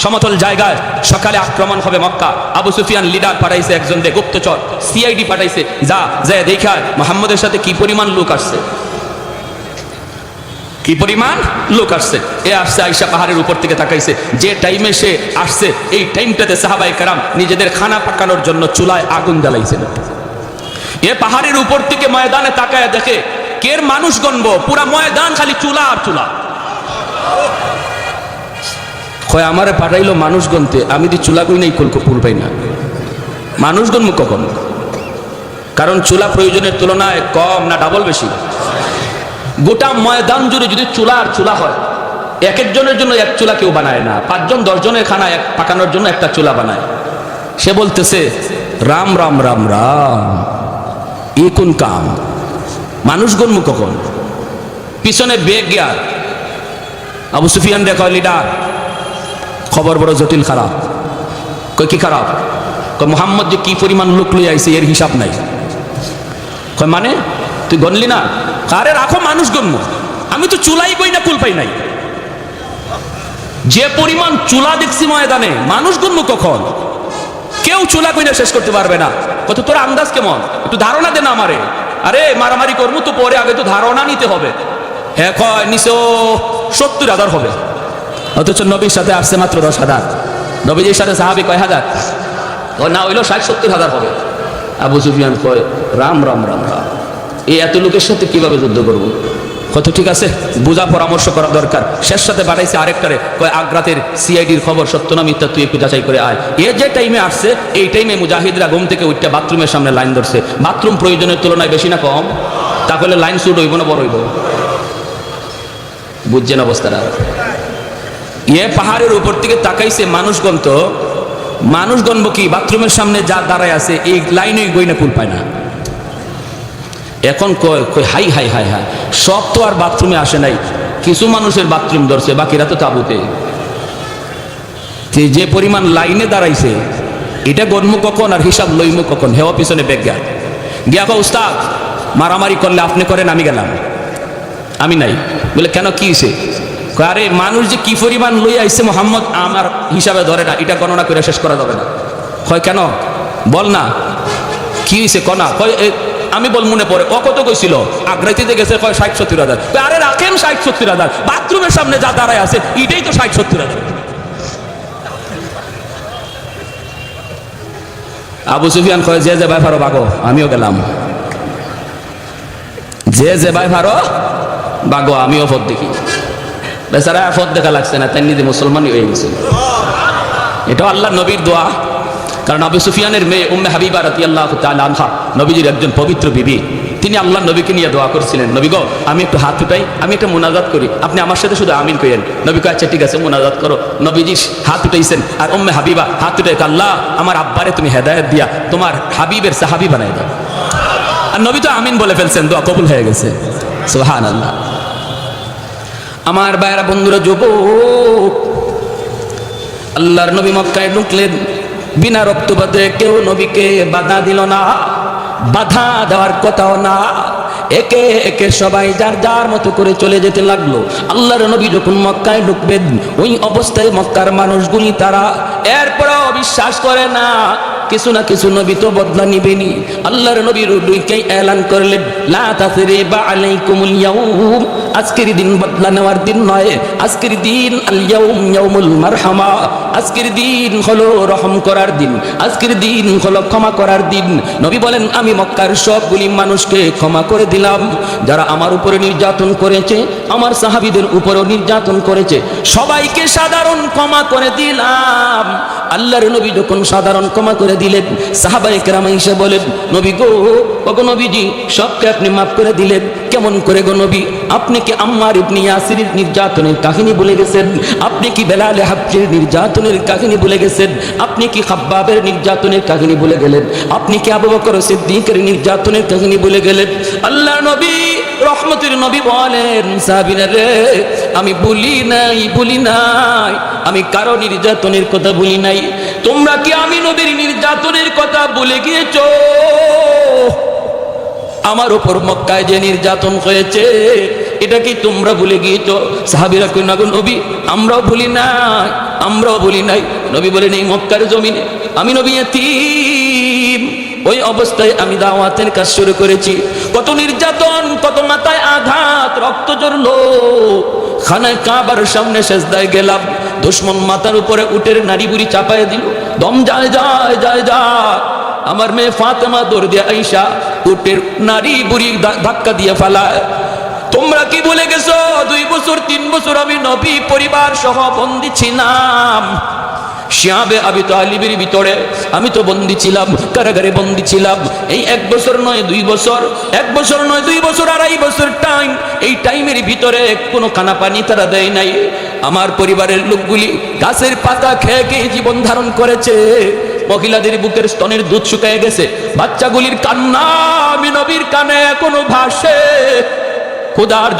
সমতল জায়গায়। সকালে আক্রমণ হবে মক্কা। আবু সুফিয়ান লিডার পাঠাইছে একজন গুপ্তচর, সিআইডি পাঠাইছে, যা দেখা মুহাম্মদের সাথে কি পরিমাণ লোক আসছে, কি পরিমাণ লোক আসছে। এ আসছে আয়েশা পাহাড়ের উপর থেকে তাকাইছে, যে টাইমে সে আসছে এই টাইমটাতে সাহাবায়ে কেরাম নিজেদের খানা পাকানোর জন্য চুলায় আগুন জ্বালাইছেন। এ পাহাড়ের উপর থেকে ময়দানে তাকায় দেখে কের মানুষ গণবো, পুরা ময়দান খালি চুলা আর চুলা। কয় আমারে পাঠাইলো মানুষ গণতে, আমি দি চুলা গই নাই কুল পাই না, মানুষ গণবো কখন? কারণ চুলা প্রয়োজনের তুলনায় কম না ডাবল বেশি? গোটা ময়দান জুড়ে যদি চুলা আর চুলা হয়, এক একজনের জন্য এক চুলা কেউ বানায় না, 5 জন 10 জনের খানা এক পাকানোর জন্য একটা চুলা বানায়। সে বলতেছে রাম রাম রাম রাম, এ কোন কাম, মানুষ গণমু কখন? পিছনে বেগ গিয়ার। আবু সুফিয়ান দেখো লিডার, খবর বড় জটিল খারাপ। কই কি খারাপ? কই মুহাম্মদ যে কি পরিমাণ লোক লই আইছে এর হিসাব নাই। কই মানে তুই গণলি না? কারে রাখো মানুষ গণমু, আমি তো চুলাই গই না কুল পাই নাই। যে পরিমাণ চুলা দেখছি ময়দানে, মানুষ গণমু কখন? কেউ চুলা কইনা শেষ করতে পারবে না। কত তোর আন্দাজ কেমন, একটু ধারণা দে না আমারে। আরে মারামারি করবো তো পরে, আগে তো ধারণা নিতে হবে। হ্যাঁ কয় নিচে 70,000 হবে, অথচ নবীর সাথে আসছে মাত্র 10,000। নবীজির সাথে সাহাবী কয় হাজার? না হইলো 60-70,000 হবে। আবু সুফিয়ান কয় রাম রাম রাম রাম, এই এত লোকের সাথে কিভাবে যুদ্ধ করবো? কত ঠিক আছে, বুঝা পরামর্শ করা দরকার। শেষ সাথে বাড়াইছে আরেকটারে, কয় আগ্রাতের সিআইডির খবর সত্য না মিথ্যা তুই একটু যাচাই করে আয়। এ যে টাইমে আসছে এই টাইমে মুজাহিদরা ঘুম থেকে উঠতে বাথরুমের সামনে লাইন ধরছে। বাথরুম প্রয়োজনের তুলনায় বেশি না কম? তাহলে লাইন শুট হইব না বড় হইব? বুঝছেন অবস্থাটা? এ পাহাড়ের উপর থেকে তাকাইছে মানুষ গন্ত, মানুষ গণব কি? বাথরুমের সামনে যা দাঁড়ায় আছে এই লাইনে গইনা কুল পায় না। এখন কয় হাই হাই হাই হাই, সব তো আর বাথরুমে আসে নাই, কিছু মানুষের বাথরুম ধরছে, বাকিরা তো তাবুতে। যে পরিমাণ লাইনে দাঁড়াইছে এটা গণমু কখন আর হিসাব লইমু কখন? হেওয়া পিছনে বেগ গিয়া কয় উস্তাদ মারামারি করলে আপনি করেন, আমি গেলাম। আমি নাই। বলে কেন, কি হয়েছে? আরে মানুষ যে কি পরিমাণ লই আইছে মুহাম্মদ আমার হিসাবে ধরে না, এটা গণনা করে শেষ করা যাবে না। কয় কেন, বল না কি হয়েছে কনা? কয় আমি বল মনে পড়ে, ও কত কইছিল আগ্রাইতে গেছে, কয় 60-70,000। আরে রাখেন 60-70,000, বাথরুমের সামনে যা দাঁড়ায় আছে এটাই তো 60-70,000। আবু সুফিয়ান কয় যে যে ভাই ফারো বাগো, আমিও গেলাম। যে যে ভাই ফারো বাগো, আমিও পথ দেখি। বেচারা পথ দেখা লাগছে না, তাই নিজে মুসলমানই হয়ে গেছে। এটাও আল্লাহ নবীর দোয়া। কারণ আবু সুফিয়ানের মেয়ে উম্মে হাবিবা রাদিয়াল্লাহু তাআলা আনহা, নবীজির একজন পবিত্র বিবি, তিনি আল্লাহ নবীকে নিয়ে দোয়া করছিলেন, নবী গো আমি একটু হাত উঠাই, আমি একটা মুনাজাত করি, আপনি আমার সাথে শুধু আমিন কইেন। নবী কয় আচ্ছা ঠিক আছে মুনাজাত করো। নবীজি হাত উঠাইছেন, আর উম্মে হাবিবা হাত উঠাই আল্লাহ আমার আব্বারে তুমি হেদায়েত দিয়া তোমার হাবিবের সাহাবী বানাই দাও। আর নবী তো আমিন বলে ফেলছেন, দোয়া কবুল হয়ে গেছে। সুবহানাল্লাহ। আমার ভাইরা বন্ধুরা, যুবক, আল্লাহর নবী মক্কায় ঢুকলেন, বিনা রক্তপাতে কেউ নবীকে বাধা দিল না, বাধা দেওয়ার কথাও না। একে একে সবাই যার যার মতো করে চলে যেতে লাগলো। আল্লাহর নবী যখন মক্কায় ঢুকবেন, ওই অবস্থায় মক্কার মানুষগুলি তারা এরপরও বিশ্বাস করে না, কিছু না কিছু নবী তো বদলা নিবেনি। আল্লাহর নবীর দুইকেই এলান করলেন, লা তাসরিবা আলাইকুমুল ইয়াউম, আজকের দিন বদলা নেওয়ার দিন নয়, আজকের দিন আল ইয়াউম ইয়াউমুল মারহামা, আজকের দিন হলো রহম করার দিন, আজকের দিন হলো ক্ষমা করার দিন। নবী বলেন আমি মক্কার সবগুলি মানুষকে ক্ষমা করে দিলাম, যারা আমার উপরে নির্যাতন করেছে, আমার সাহাবীদের উপরেও নির্যাতন করেছে, সবাইকে সাধারণ ক্ষমা করে দিলাম। আল্লাহর নবী যখন সাধারণ ক্ষমা করে দিলেন, সাহাবায়ে কেরাম এসে বলেন, নবী গো, ওগো নবীজি সবকে আপনি মাফ করে দিলেন, কেমন করে গো নবী? আপনি কি আম্মার ইবনে ইয়াসিরের নির্যাতনের কাহিনী ভুলে গেছেন? আপনি কি বেলাল হাবশির নির্যাতনের কাহিনী ভুলে গেছেন? আপনি কি খাব্বাবের নির্যাতনের কাহিনী ভুলে গেলেন? আপনি কি আবু বকর সিদ্দিকের নির্যাতনের কাহিনী ভুলে গেলেন? আল্লাহর নবী রহমতের নবী বলেন, সাহাবীরা রে, আমি বলি নাই আমি কারো নির্যাতনের কথা বলি নাই। তোমরা কি আমি নবীর নির্যাতনের কথা ভুলে গিয়েছো? আমার উপর মক্কায় যে নির্যাতন হয়েছে এটা কি তোমরা ভুলে গিয়েছো? সাহাবীরা কই, না গো নবী, আমরাও ভুলি নাই। নবী বলেন, এই মক্কার জমিনে আমি নবী এতিম, ওই অবস্থায় আমি দাওয়াতের কাজ শুরু করেছি। কত নির্যাতন, কত মাথায় আঘাত, রক্ত ঝরলো। খানায় কাবার সামনে সেজদায় গেলাম, দুশমন মাথার উপরে উটের নাড়ি বুড়ি চাপায় দিল, দম যায়। আমার মেয়ে ফাতেমা দৌড় দিয়ে আইসা উটের নাড়ি বুড়ি ধাক্কা দিয়ে ফেলায়। তোমরা কি ভুলে গেছো 2 বছর 3 বছর আমি নবী পরিবার সহ বন্দী ছিলাম শিয়াবে আবি তালিবের ভিতরে? আমি তো বন্দী ছিলাম, কারাগারে বন্দী ছিলাম। এই 1 বছর নয় 2 বছর, 1 বছর নয় 2 বছর, 2.5 বছর টাইম। এই টাইমের ভিতরে কোনো খানা পানি তারা দেয় নাই। আমার পরিবারের লোকগুলি গাছের পাতা খেয়ে জীবন ধারণ করেছে। মহিলাদের বুকের স্তনের দুধ শুকিয়ে গেছে, বাচ্চাগুলির কান্না আমি নবীর কানে এখনো ভাসে। ক্ষুধার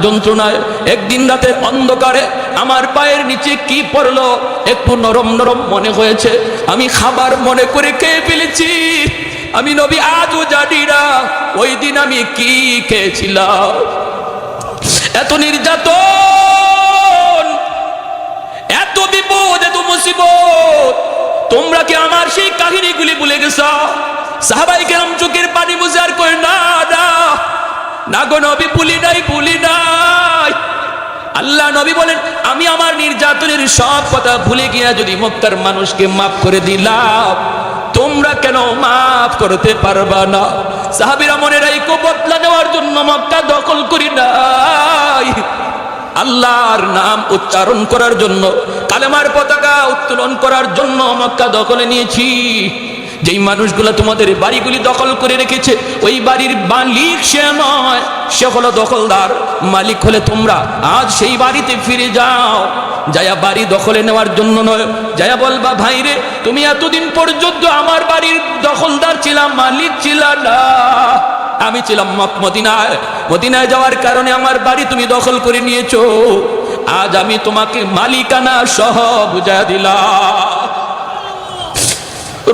যন্ত্রণায় একদিন রাতের অন্ধকারে আমার পায়ের নিচে কি পড়লো, একটু নরম মনে হয়েছে, আমি খাবার মনে করে খেয়ে ফেলেছি। আমি নবী আজও জানি না ওই দিন আমি কি খেয়েছিলাম। এত নির্যাতন, এত বিপদ, এত মুসিবত, তোমরা কি আমার সেই কাহিনীগুলি ভুলে গেছো? সাহাবায়ে কেরাম চোখের পানি মুছে আর কই, না গো নবী, ভুলি নাই। আল্লাহ নবী বলেন, আমি আমার নির্যাতনের সব কথা ভুলে গিয়া যদি মক্কার মানুষকে মাফ করে দিলাম, তোমরা কেন মাফ করতে পারবা না? সাহাবীরা মনে রাখো, বদলা নেওয়ার জন্য মক্কা দখল করি নাই, আল্লাহর নাম উচ্চারণ করার জন্য, কালেমার পতাকা উত্তোলন করার জন্য মক্কা দখলে নিয়েছি। যেই মানুষগুলো তোমাদের বাড়িগুলি দখল করে রেখেছে, ওই বাড়ির মালিক সে নয়, সে হলো দখলদার। মালিক হলে তোমরা আজ সেই বাড়িতে ফিরে যাও, যায়া বাড়ি দখলে নেওয়ার জন্য নয়। যায়া বলবা, ভাইরে তুমি এতদিন পর্যন্ত আমার বাড়ির দখলদার ছিলাম, মালিক ছিল না। আমি ছিলাম মদিনায় যাওয়ার কারণে আমার বাড়ি তুমি দখল করে নিয়েছো। আজ আমি তোমাকে মালিকানা সহ বুঝা দিলাম।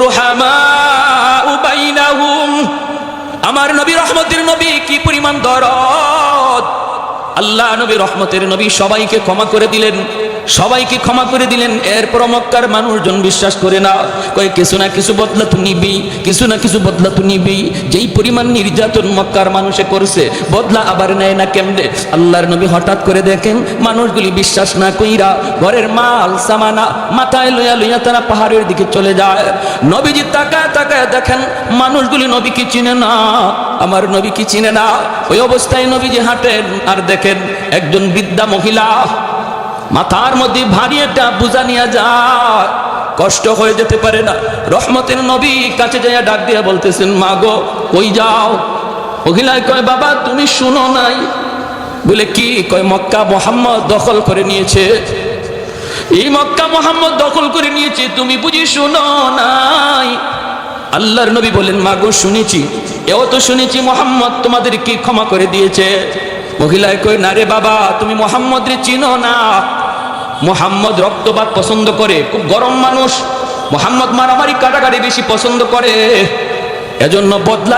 রুহামাউ বাইনাহুম, আমার নবী রহমতের নবী কি পরিমাণ দরদ! আল্লাহ নবী রহমতের নবী সবাইকে ক্ষমা করে দিলেন। এরপর মক্কার মানুষজন বিশ্বাস করে না, কয় কিছু না কিছু বদলা তো নিবি। যেই পরিমাণ নির্যাতন মক্কার মানুষে করছে, বদলা আবার নেয় না কেমনে? আল্লাহর নবী হঠাৎ করে দেখেন মানুষগুলি বিশ্বাস না কইরা ঘরের মাল সামানা মাথায় লইয়া তারা পাহাড়ের দিকে চলে যায়। নবীজি তাকায় দেখেন মানুষগুলি নবীকে চিনে না, আমার নবীকে চিনে না। ওই অবস্থায় নবীজি হাঁটেন আর দেখেন একজন বৃদ্ধা মহিলা মাথার মধ্যে ভারী একটা বোঝা নিয়ে যায়, কষ্ট হয়ে যেতে পারে না। রহমতের নবী কাছে যাইয়া ডাক দিয়া বলতেছেন, মা গো কই যাও? মহিলায় কয়, বাবা তুমি শুনো নাই? বলে কি? কয়, মক্কা মুহাম্মদ দখল করে নিয়েছে, এই মক্কা মুহাম্মদ দখল করে নিয়েছে, তুমি বুঝি শুনো নাই? আল্লাহর নবী বলেন, মা গো শুনেছি, এও তো শুনেছি মুহাম্মদ তোমাদের কি ক্ষমা করে দিয়েছে। মহিলায় কই, না রে বাবা, তুমি মুহাম্মদ রে চিনো না। মুহাম্মদ রক্তপাত পছন্দ করে, খুব গরম মানুষ। মুহাম্মদ মারামারি কাটাকাটি বেশি পছন্দ করে, এজন্য বদলা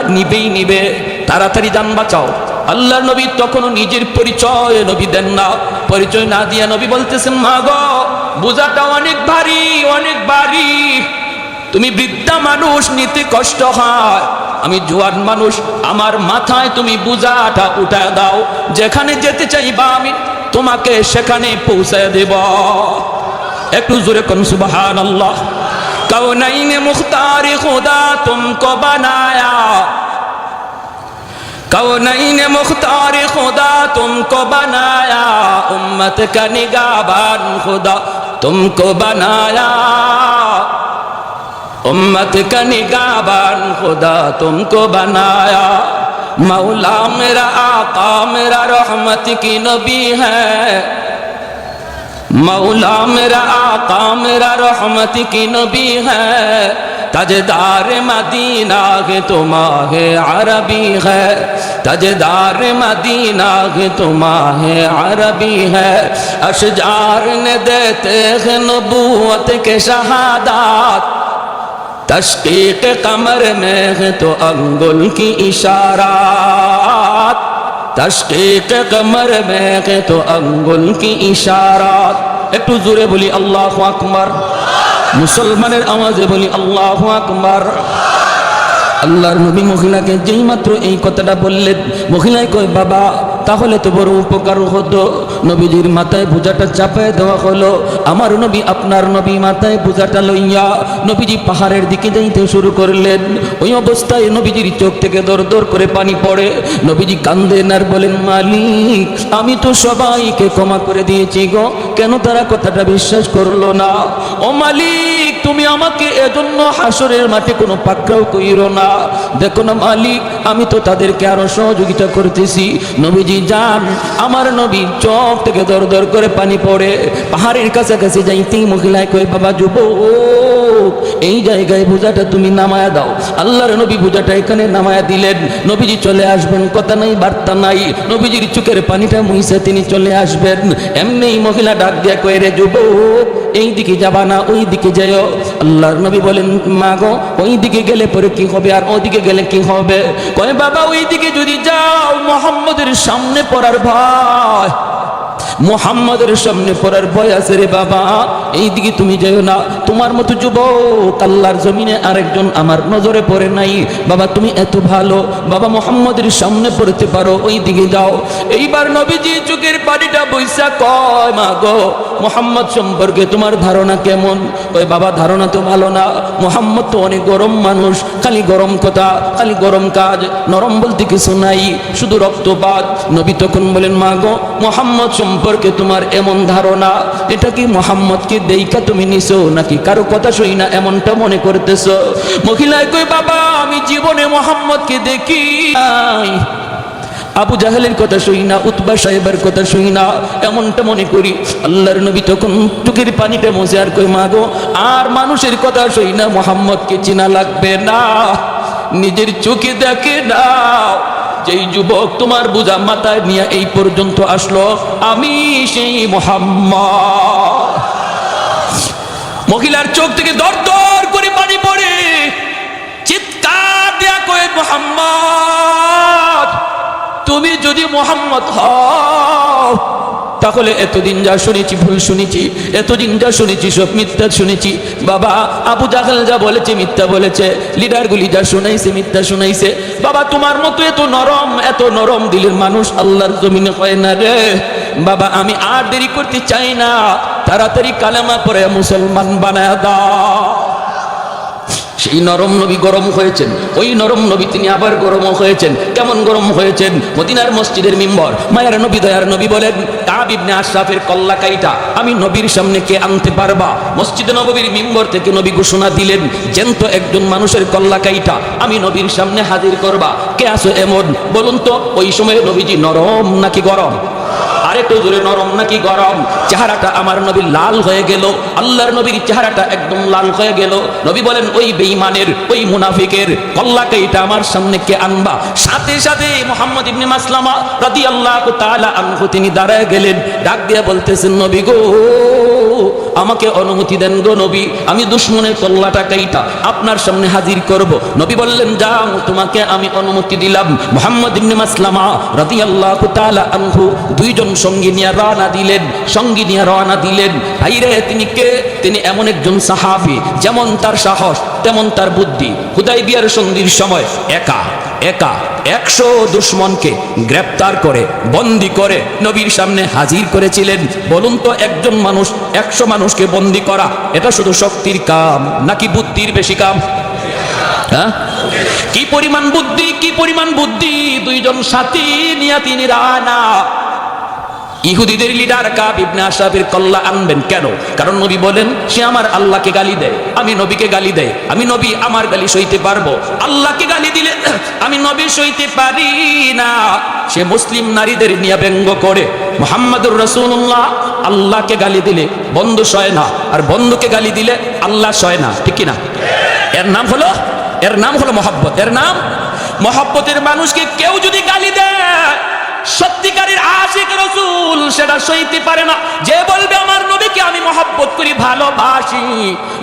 নিবে। তাড়াতাড়ি জান বাঁচাও। আল্লাহর নবী তখনও নিজের পরিচয় নবী দেন না। পরিচয় না দিয়া নবী বলতেছেন, মা গো বোঝাটা অনেক ভারী, তুমি বৃদ্ধা মানুষ, নিতে কষ্ট হয়, আমি জোয়ান মানুষ, আমার মাথায় তুমি বোঝাটা উঠায় দাও, যেখানে যেতে চাইবা আমি তোমাকে সেখানে পৌঁছায় দেব। একটু জোরে কোন সুবহানাল্লাহ। কৌনাইনে মুখতারে খুদা তুমকো বানায়া, कौनैन मुख्तार खुदा तुमको बनाया, उम्मत का निगाहबान खुदा तुमको बनाया, उम्मत का निगाहबान खुदा तुमको बनाया। मौला मेरा आका मेरा रहमत की नबी है, मौला मेरा आका मेरा रहमत की नबी है, ताजदार मदीना है तो माहे अरबी है, ताजदार मदीना है तो माहे अरबी है। अशजार ने देते हैं नबूवत के शहादात, तशकीक कमर में है तो अंगुल की इशारात, तशकीक कमर में है तो अंगुल की इशारात। একটু জোরে বলি আল্লাহু আকবার। মুসলমানের আওয়াজে বলি আল্লাহু আকবার। আল্লাহর নবী মহিলাকে যেই মাত্র এই কথাটা বললেন, মহিলাই কয় বাবা তাহলে তো বড় উপকার হতো। নবীজির মাথায় বোঝাটা চাপায় দেওয়া হলো। আমার নবী আপনার নবী মাথায় বোঝাটা লইয়া নবীজি পাহাড়ের দিকে যাইতে শুরু করলেন। ওই অবস্থায় নবীজির চোখ থেকে দর দর করে পানি পড়ে। নবীজি কান্দেন আর বলেন মালিক আমি তো সবাইকে ক্ষমা করে দিয়েছি গো, কেন তারা কথাটা বিশ্বাস করলো না? ও মালিক তুমি আমাকে এজন্য হাসরের মাঠে কোনো পাকড়াও কইরো না। দেখো না মালিক আমি তো তাদেরকে আরো সহযোগিতা করতেছি। নবীজি যান, আমার নবী চোখ থেকে দর দর করে পানি পড়ে। পাহাড়ের কাছাকাছি যাইতেই মহিলায় কই বাবা যুবক এই জায়গায় বোঝাটা তুমি নামায়া দাও। আল্লাহর নবী বোঝাটা এখানে নামায়া দিলেন। নবীজি চলে আসবেন, কথা নাই বার্তা নাই, নবীজির চোখের পানিটা মুইছে তিনি চলে আসবেন। এমনি মহিলা ডাক দিয়া কই রে যুবক এই দিকে যাবা না ওই দিকে যাও। আল্লাহর নবী বলেন মা গো ওই দিকে গেলে পরে কি হবে আর ওদিকে গেলে কি হবে? কয় বাবা ওই দিকে যদি যাও মুহাম্মদের সামনে পড়ার ভয়, মুহাম্মদের সামনে পড়ার ভয় আছে রে বাবা, এই দিকে তুমি যাও না। তোমার মতো যুবক আল্লাহর জমিনে আরেকজন আমার নজরে পড়ে নাই। বাবা তুমি এত ভালো, বাবা মুহাম্মদের সামনে পড়তে পারো, ওই দিকে যাও। এইবার নবীজি চোখের পানিটা বইসা কয় মা গো মুহাম্মদ সম্পর্কে তোমার ধারণা কেমন? কয় বাবা ধারণা তো ভালো না, মুহাম্মদ তো অনেক গরম মানুষ, খালি গরম কথা, খালি গরম কাজ, নরম বলতে কিছু নাই, শুধু রক্তপাত। নবী তখন বলেন মা গো মুহাম্মদ সম্পর্কে তোমার এমন ধারণা, এটা কি মুহাম্মদকে দেইকা তুমি নিছো নাকি কারো কথা শুই না এমনটা মনে করতেছো? মহিলায় কই বাবা আমি জীবনে মুহাম্মদকে দেখি নাই, আবু জাহেলের কথা শুই না, উতবা সাহেবের কথা শুই না, এমনটা মনে করি। আল্লাহর নবী তখন চোখের পানিটা মুছে আর কই মা গো আর মানুষের কথা শুই না, মুহাম্মদকে চিনা লাগবে না, নিজের চোখে দেখে না। যেই যুবক তোমার বোঝা মাথায় নিয়ে এই পর্যন্ত আসলো আমি সেই মুহাম্মদ। মহিলার চোখ থেকে দর দর করে পানি পড়ে, চিৎকার দেয়া কয়ে মুহাম্মদ তুমি যদি মুহাম্মদ হও তাহলে এতদিন যা শুনেছি ভুল শুনেছি, এতদিন যা শুনেছি সব মিথ্যা শুনেছি। বাবা আবু জাহেল যা বলেছে মিথ্যা বলেছে, লিডারগুলি যা শুনাইছে মিথ্যা শুনাইছে। বাবা তোমার মতো এত নরম দিলের মানুষ আল্লাহর জমিনে হয় না রে। বাবা আমি আর দেরি করতে চাই না, তাড়াতাড়ি কালেমা পড়ে মুসলমান বানায় দাও। সেই নরম নবী গরম হয়েছেন, ওই নরম নবী তিনি আবার গরম হয়েছেন। কেমন গরম হয়েছেন? মদিনার মসজিদের মিম্বর মায়ের নবী দয়ার নবী বলেন কাব ইবনে আশরাফের কল্লা কাইটা আমি নবীর সামনে কে আনতে পারবা? মসজিদে নববীর মিম্বর থেকে নবী ঘোষণা দিলেন জ্যান্ত একজন মানুষের কল্লা কাইটা আমি নবীর সামনে হাজির করবা, কে আসো এমন বলুন তো? ওই সময় নবীজি নরম নাকি গরম? আরেকটু জোরে নরম নাকি গরম? চেহারাটা আমার নবীর লাল হয়ে গেল, আল্লাহর নবীর চেহারাটা একদম লাল হয়ে গেল। নবী বলেন ওই বেঈমানের ওই মুনাফিকের কল্লাকে এটা আমার সামনে কে আনবা? সাথে সাথে মুহাম্মদ ইবনে মাসলামা রাদিয়াল্লাহু তাআলা আনহু তিনি দাঁড়ায় গেলেন, ডাক দিয়ে বলতেছেন নবী গো আমাকে অনুমতি দেন গো নবী, আমি দুশমনের কল্লাটা কাইটা আপনার সামনে হাজির করব। নবী বললেন যাও তোমাকে আমি অনুমতি দিলাম। মুহাম্মদ ইবনে মাসলামা রাদিয়াল্লাহু তাআলা আনহু দুইজন সঙ্গী নিয়ে রওনা দিলেন। ভাইরে তিনি কে? তিনি এমন একজন সাহাবী যেমন তার সাহস তেমন তার বুদ্ধি। হুদাইবিয়ার সন্ধির সময় একা 100 দুশমনকে গ্রেপ্তার করে বন্দী করে নবীর সামনে হাজির করেছিলেন। বলুন তো একজন মানুষ 100 মানুষকে বন্দী করা এটা শুধু শক্তির কাম নাকি বুদ্ধির বেশি কাম? হ্যাঁ কি পরিমাণ বুদ্ধি! দুইজন সাথী নিয়ে তিনি রানা ইহুদিদের লিডার কাব ইবনে আশরাফের কল্লা আনবেন কেন? কারণ নবী বলেন সে আমার আল্লাহকে গালি দেয়, আমি নবীকে গালি দেয়, আমি নবী আমার গালি সইতে পারবো, আল্লাহকে গালি দিলে আমি নবী সইতে পারি না। সে মুসলিম নারীদের নিয়ে ব্যঙ্গ করে, মুহাম্মাদুর রাসূলুল্লাহ আল্লাহকে গালি দিলে বন্ধু সয় না, আর বন্ধুকে গালি দিলে আল্লাহ সয় না, ঠিক কিনা? এর নাম হলো মহব্বত। এর নাম মহব্বতের মানুষকে কেউ যদি গালি দেয়, সত্যিকারের আশিক রাসূল সেটা সইতে পারে না। যে বলবে আমার নবীকে আমি মহব্বত করি, ভালোবাসি,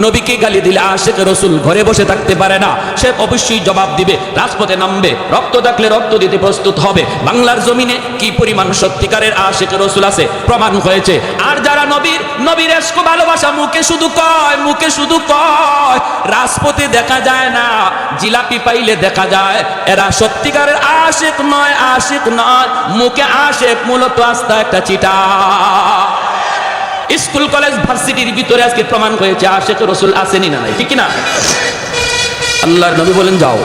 নবীকে গালি দিলে আশিক রাসূল ঘরে বসে থাকতে পারে না, সে অবশ্যই জবাব দিবে, রাজপথে নামবে, রক্ত থাকলে রক্ত দিতে প্রস্তুত হবে। বাংলার জমিনে কি পরিমাণ সত্যিকারের আশিক রাসূল আছে প্রমাণ হয়েছে। আর যারা নবীর ইশক ভালোবাসা মুখে শুধু কয়, রাজপথে দেখা যায় না, জিলাপি পাইলে দেখা যায়, এরা সত্যিকারের আশিক নয়, মুখে আশিক, মূলত আস্থা একটা চিটা। স্কুল কলেজ ভার্সিটির ভিতরে আজকে প্রমাণ হয়েছে আশিক রাসূল আসেনি না নাই, ঠিক না? আল্লাহর নবী বলেন যাও।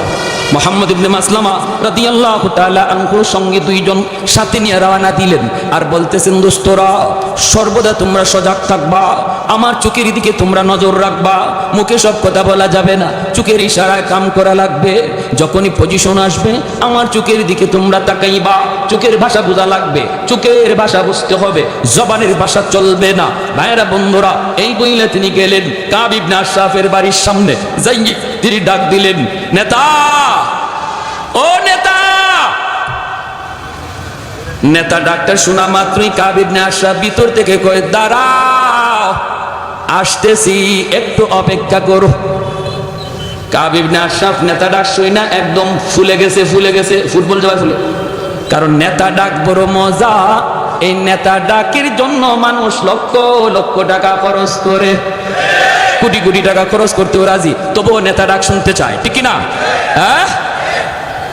মুহাম্মদ ইবনে মাসলামা রাদিয়াল্লাহু তাআলা আনহুর সঙ্গে দুইজন সাথে নিয়ে রওনা দিলেন আর বলতেছেন, দোস্তরা সর্বদা তোমরা সজাগ থাকবা, আমার চোখের দিকে তোমরা নজর রাখবা, মুখে সব কথা বলা যাবে না, চোখের ইশারায় কাম করা লাগবে। যখনই পজিশন আসবে আমার চোখের দিকে তোমরা তাকাইবা, চোখের ভাষা বোঝা লাগবে, চোখের ভাষা বুঝতে হবে, জবানের ভাষা চলবে না। ভাইরা বন্ধুরা, এই বইলে তিনি গেলেন কাব ইবনে আশরাফের বাড়ির সামনে, যাই তিনি ডাক দিলেন, নেতা, ও নেতা। নেতা ডাক্তার শোনা মাত্রই কাব ইবনে আশরাফ ভিতর থেকে কয়, দাঁড়াও, আসতেছি, একটু অপেক্ষা করো। কাব ইবনে আশরাফ নেতা ডাক শুই না একদম ফুলে গেছে, ফুটবল জবাই ফুলে। কারণ নেতা ডাক বড় মজা, এই নেতা ডাকের জন্য মানুষ লক্ষ লক্ষ টাকা খরচ করে, কোটি কোটি টাকা খরচ করতেও রাজি, তবুও নেতা ডাক শুনতে চায়, ঠিক না? হ্যাঁ,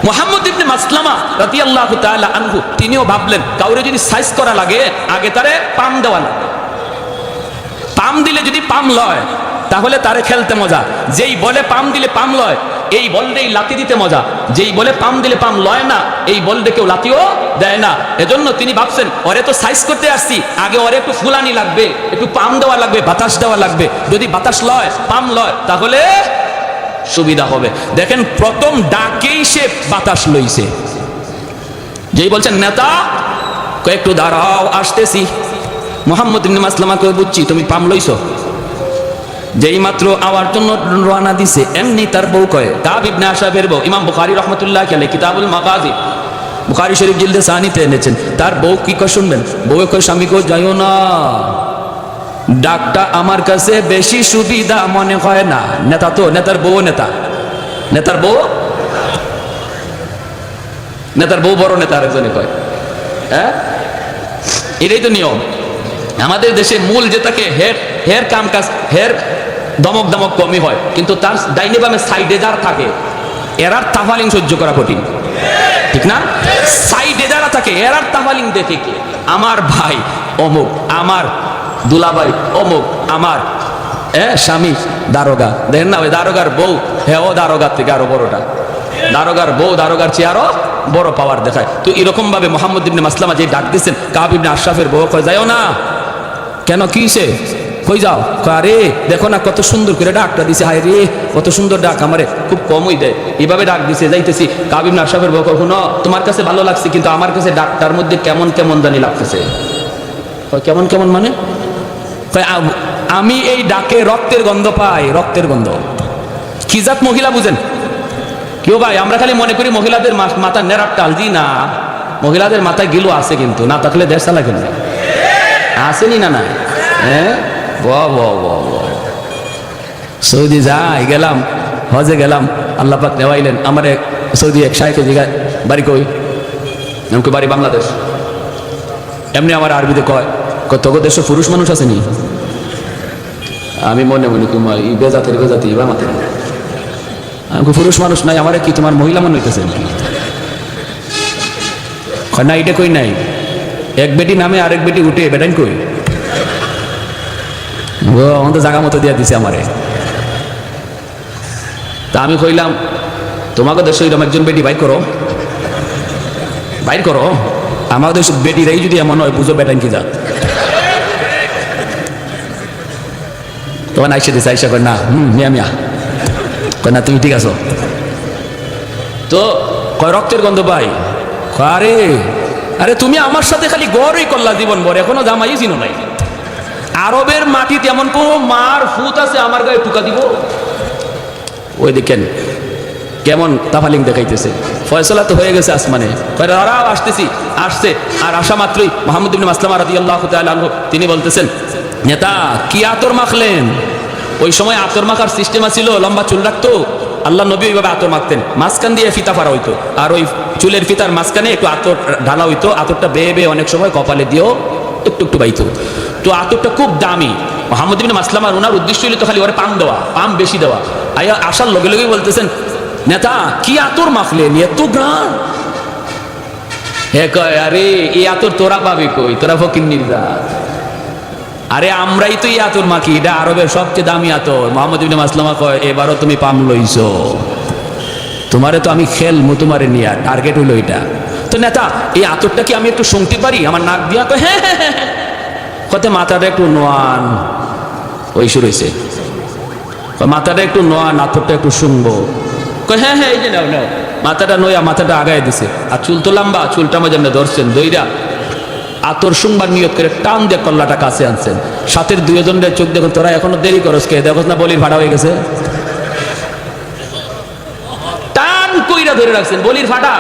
মুহাম্মদ ইবনে মাসলামা রাদিয়াল্লাহু তাআলা আনহু তিনিও ভাবলেন কাউরে যদি সাইজ করা লাগে আগে তারে পাম দেওয়া লাগে, পাম দিলে যদি পাম লয় তাহলে তারে খেলতে মজা। যেই বলে পাম দিলে পাম লয়, এই বলটাই লাথি দিতে মজা। যেই বলে পাম দিলে পাম লয় না, এই বলটা কেউ লাথিও দেয় না। এজন্য তিনি ভাবছেন ওরে তো সাইজ করতে আসছি, আগে ওরে একটু ফুলানি লাগবে, একটু পাম দেওয়া লাগবে, বাতাস দেওয়া লাগবে। যদি বাতাস লয়, পাম লয়, তাহলে সুবিধা হবে। দেখেন প্রথম ডাকেই সে বাতাস লইছে। যেই বলছেন নেতা, একটু দাঁড়াও, আসতেছি। মুহাম্মদ ইবনে মাসলামা কই, বুঝছি তুমি পাম লইছো। যেই মাত্র আওয়ার জন্য রওনা দিছে, এমনি তার বউ কয়, কাব ইবনে আশরাফের বউ, ইমাম বুখারী রাহমাতুল্লাহ আলাইহি কিতাবুল মাগাজি, বুখারী শরীফ জিলদে সানিতে এনেছেন। তার বউ কি কয় শুনবেন, বউ কয়, স্বামী কয়, যাইও না, ডাকটা আমার কাছে বেশি সুবিধা মনে হয় না। নেতা তো, নেতার বউ, নেতার বউ বড় নেতা, আরেকজনে কয়। হ্যাঁ, এটাই তো নিয়ম আমাদের দেশে। মূল যেটাকে হের কাম কাজ, হের দমক কমই হয়, কিন্তু তার ডাইনে বামে সাইডে যার থাকে এরার তাফালিং সহ্য করা কঠিন, ঠিক না? সাইডে যারা থাকে এরার তাফালিং দেখে কি, আমার ভাই অমুক, আমার দুলাভাই অমুক, আমার স্বামী দারোগা, দেখেন না ওই দারোগার বউ, হ্যাঁ ও দারোগার থেকে আরো বড়টা, দারোগার বউ দারোগার চেয়ে আরো বড় পাওয়ার দেখায়। তো এরকম ভাবে মুহাম্মদ ইবনে মাসলামা যে ডাক দিচ্ছেন, কাব ইবনে আশরাফের বউ কয়, যাইও না। কেন, কিসে? কই যাও? আরে দেখো না কত সুন্দর করে ডাকটা দিছে, হায় রে কত সুন্দর ডাক, আমারে খুব কমই দেয়, এইভাবে ডাক দিছে, যাইতেছি। কাব ইবনে আশরাফের বউ কখনো তোমার কাছে ভালো লাগছে, কিন্তু আমার কাছে ডাকটার মধ্যে কেমন কেমন জানি লাগতেছে। কেমন কেমন মানে? আমি এই ডাকে রক্তের গন্ধ পাই, রক্তের গন্ধ। কি জাত মহিলা বুঝেন কেউ ভাই? আমরা খালি মনে করি মহিলাদের মাথা নেড়ার টাল, জি না, মহিলাদের মাথায় গিলো আছে, কিন্তু না থাকলে দেশ চালা কেন? আসেনি না? না, হ্যাঁ, সৌদি যাই গেলাম, হজে গেলাম, আল্লাহ পাক নেওয়াইলেন আমার সৌদি এক শাইখে জায়গায়, বাড়ি কই? এমনকি বাড়ি বাংলাদেশ। এমনি আমার আরবিতে কয়, তোকে দেশে পুরুষ মানুষ আসেনি? আমি মনে তোমার ই বেজাতি ইবা মাতে, আমি পুরুষ মানুষ নাই, আমার কি তোমার মহিলা মনে হইতেছে না? এটা কই নাই, এক বেটি নামে আরেক বেটি উঠে, বেটাইন কই? ও আমাদের জায়গা মতো দিয়া দিছে আমারে। তা আমি কইলাম, তোমাকে দেশে এরকম একজন বেটি বাইর করো, আমাদের দেশ বেটিরাই যদি এমন হয়, বুঝো বেটাইন কি জাত। তখন আইসা দিছে, আইসা কয় না, মিয়া কয় না, তুমি ঠিক আছো তো? কয় রক্তের গন্ধ পাই। আরে তুমি আমার সাথে খালি গড়ই করলা জীবন ভর, এখনো জামাই চিনো নাই। আরবের মাটিতে এমন কোন মার ফুত আছে আমার গায়ে টুকা দিব? কই দেখেন কেমন তাফালিং দেখাইতেছে, ফয়সালা তো হয়ে গেছে আসমানে, তারাও আসতেছি, আসছে। আর আসা মাত্রই মুহাম্মদ ইবনে মাসলামা রাদিয়াল্লাহু তাআলা আনহু তিনি বলতেছেন, নেতা কি আতর মাখলেন? ওই সময় আতর মাখার সিস্টেম ছিল, লম্বা চুল রাখতো, আল্লাহ নবী ওইভাবে আতর মাখতেন, মাঝখান দিয়ে ফিতা ফাড়া হইতো, আর ওই চুলের ফিতার মাঝখানে একটু আতর ঢালা হইতো, আতরটা বেয়ে বেয়ে অনেক সময় কপালে দিয়েও একটু একটু বাইতো। তো আতরটা খুব দামি। মুহাম্মদ ইবনে মাসলামা ওনার উদ্দেশ্য হইল তো খালি ওরে পাম দেওয়া, পাম বেশি দেওয়া। আয়া আসার লগে লগেই বলতেছেন, নেতা কি আতর মাখলেন, এত গ্রাম? হে কয়, আরে এই আতর তোরা পাবি কই, তোরা ফকির নির্যাত, আরে আমরাই তো এই আতর মাখি, এটা আরবের সবচেয়ে দামি আতর। মুহাম্মদ ইবনে মাসলামা কয়, এবারও তুমি পাম লইছো, তোমারে তো আমি খেলমু, তোমারে নিয়ে টার্গেট হইলো এটা। তো নেতা এই আতরটা কি আমি একটু শুনতে পারি আমার নাক দিয়া? কয় হ্যাঁ হ্যাঁ হ্যাঁ। কতে মাথাটা একটু নোয়ান, ওই শুরু হয়েছে, মাথাটা একটু নোয়ান, আতরটা একটু শুনবো। কয় হ্যাঁ হ্যাঁ এই যে নাও নাও। মাথাটা নয়া মাথাটা আগায় দিছে, আর চুল তো লম্বা, চুলটা আমার যেমন ধরছেন দইরা আতর শুনবার নিয়ত করে টান দিয়ে কল্লাটা কাছে আনছেন। সাথের দুজনের চোখ দেখুন, তোরা এখনো দেরি করস কে, দেখোস না বলির ফাটা হয়ে গেছে, টান কইরা ধরে রাখছেন বলির ফাটা,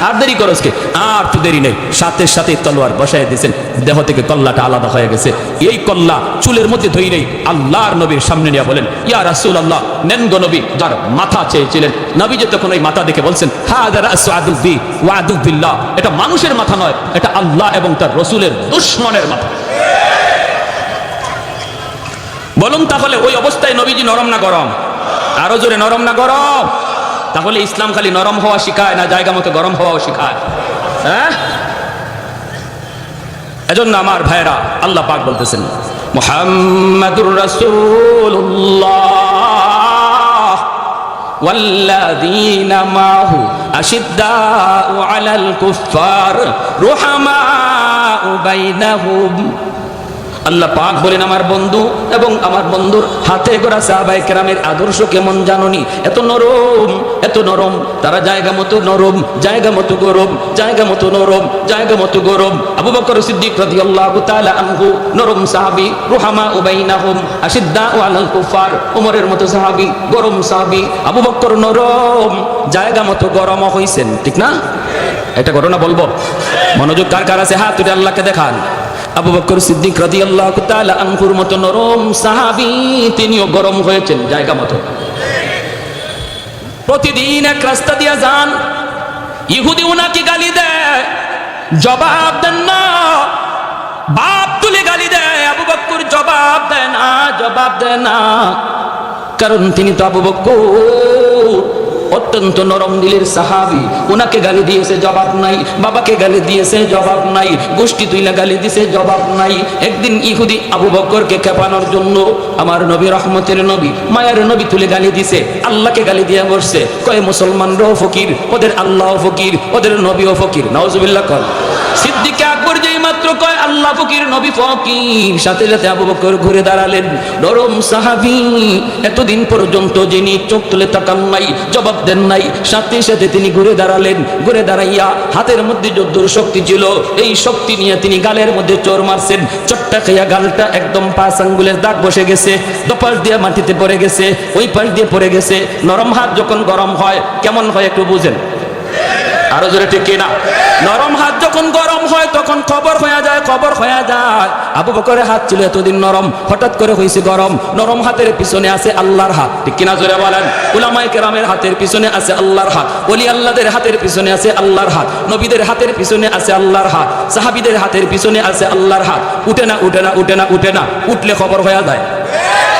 আর দেরি করস কে? আর তো দেরি নেই, সাথে সাথে তলোয়ার বসায় দিয়েছেন, দেহ থেকে কল্লাটা আলাদা হয়ে গেছে। এই কল্লা চুলের মধ্যে ধইরেই আল্লাহর নবীর সামনে নিয়ে বলেন, ইয়া রাসূলুল্লাহ, নেন গো নবী। যার মাথা চেয়েছিলেন, নবী যে তখন ওই মাথা দেখে বলছেন, হাযা রাসু আদুবি ওয়া আদুবিল্লাহ, এটা মানুষের মাথা নয়, এটা আল্লাহ এবং তার রাসূলের দুশমনের মাথা। বলুন তাহলে ওই অবস্থায় নবীজি নরম না গরম? আরো জোরে, নরম না গরম? তাহলে ইসলাম খালি নরম হওয়া শিখায় না, জায়গা মতো গরম হওয়াও শিখায়? হ্যাঁ, এজন্য আমার ভাইরা আল্লাহ পাক বলতেছেন, মুহাম্মাদুর রাসূলুল্লাহ ওয়াল্লাযীনা মাহু আশিদ্দাউ আলাল কুফফার রুহামাউ বাইনাহুম। আল্লাহ পাক বলেন, আমার বন্ধু এবং আমার বন্ধুর হাতে গড়া সাহাবায়ে কেরামের আদর্শ কেমন জাননি? এত নরম, এত নরম, তারা জায়গা মতো নরম, জায়গা মতো গরম, জায়গা মতো নরম, জায়গা মতো গরম। আবু বকর সিদ্দিক রাদিয়াল্লাহু তাআলা আনহু নরম সাহাবী, রুহামা বাইনাহুম আশিদ্দাউ আলাল কুফার, ওমরের মতো সাহাবী, গরম সাহাবী। আবু বকর নরম, জায়গা মতো গরম হইছেন, ঠিক না? এটা ঘটনা বলবো, মনোযোগ কার কার আছে হাত তুলে আল্লাহকে দেখান। আবু বকর সিদ্দিক রাদিয়াল্লাহু তাআলা আনহুর মতো নরম সাহাবী, তিনিও গরম হয়েছেন জায়গা মতো। প্রতিদিন এক রাস্তা দিয়ে যান, ইহুদি উনাকে গালি দেয়, জবাব দেন না, বাপ তুলে গালি দেয়, আবু বকর জবাব দেয় না, জবাব দেয় না, কারণ তিনি তো আবু বকর অত্যন্ত নরম দিলের সাহাবী। উনাকে গালি দিয়েছে, জবাব নাই, বাবাকে গালি দিয়েছে, জবাব নাই, গোষ্ঠী তুইলা গালি দিয়েছে, জবাব নাই। একদিন ইহুদি আবু বকরকে খেপানোর জন্য আমার নবী, রহমতের নবী, মায়ের নবী তুলে গালি দিছে, আল্লাহকে গালি দিয়ে বসছে। কয় মুসলমানরাও ফকির, ওদের আল্লাহও ফকির, ওদের নবীও ফকির। নাউজুবিল্লাহ কর। সিদ্দিক আকবর যেই মাত্র কয় আল্লাহ ফকির, নবী ফকির, সাথে সাথে আবু বকর ঘুরে দাঁড়ালেন। নরম সাহাবী, এতদিন পর্যন্ত যিনি চোখ তুলে তাকান নাই, জবাব দেন নাই, সাথে সাথে তিনি ঘুরে দাঁড়ালেন। ঘুরে দাঁড়াইয়া হাতের মধ্যে যদ্দুর শক্তি ছিল, এই শক্তি নিয়ে তিনি গালের মধ্যে চোর মারছেন। চট্টা খাইয়া গালটা একদম 5 আঙ্গুলের দাগ বসে গেছে, দপাশ দিয়ে মাটিতে পড়ে গেছে, ওই পাশ দিয়ে পড়ে গেছে। নরম হাত যখন গরম হয় কেমন হয় একটু বুঝেন, আরো জোরে ঠিক কিনা? নরম হাত যখন গরম হয় তখন খবর হয়ে যায়, খবর হয়ে যায়। আবু বকরের হাত ছিল এতদিন নরম, হঠাৎ করে হয়েছে গরম। নরম হাতের পিছনে আছে আল্লাহর হাত, ঠিক কিনা জোরে বলেন? উলামায়ে কেরামের হাতের পিছনে আছে আল্লাহর হাত, ওলি আল্লাহদের হাতের পিছনে আছে আল্লাহর হাত, নবীদের হাতের পিছনে আছে আল্লাহর হাত, সাহাবীদের হাতের পিছনে আছে আল্লাহর হাত। উঠে না, উঠে না, উঠে না, উঠে না, উঠলে খবর হয়ে যায়,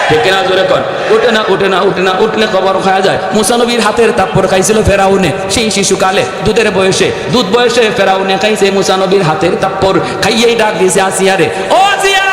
ঠিক কিনা জোরে কর? উঠে না, উঠে না, উঠে না, উঠলে খবর হয়ে যায়। মুসা নবীর হাতের তাপ্পর খাইছিল ফেরাউনে, সেই শিশুকালে দুধের বয়সে, দুধ বয়সে ফেরাউনে খাইছে মুসা নবীর হাতের তাপ্পর। খাইয়েই ডাক দিয়েছে আসিয়া রে, ও আসিয়া,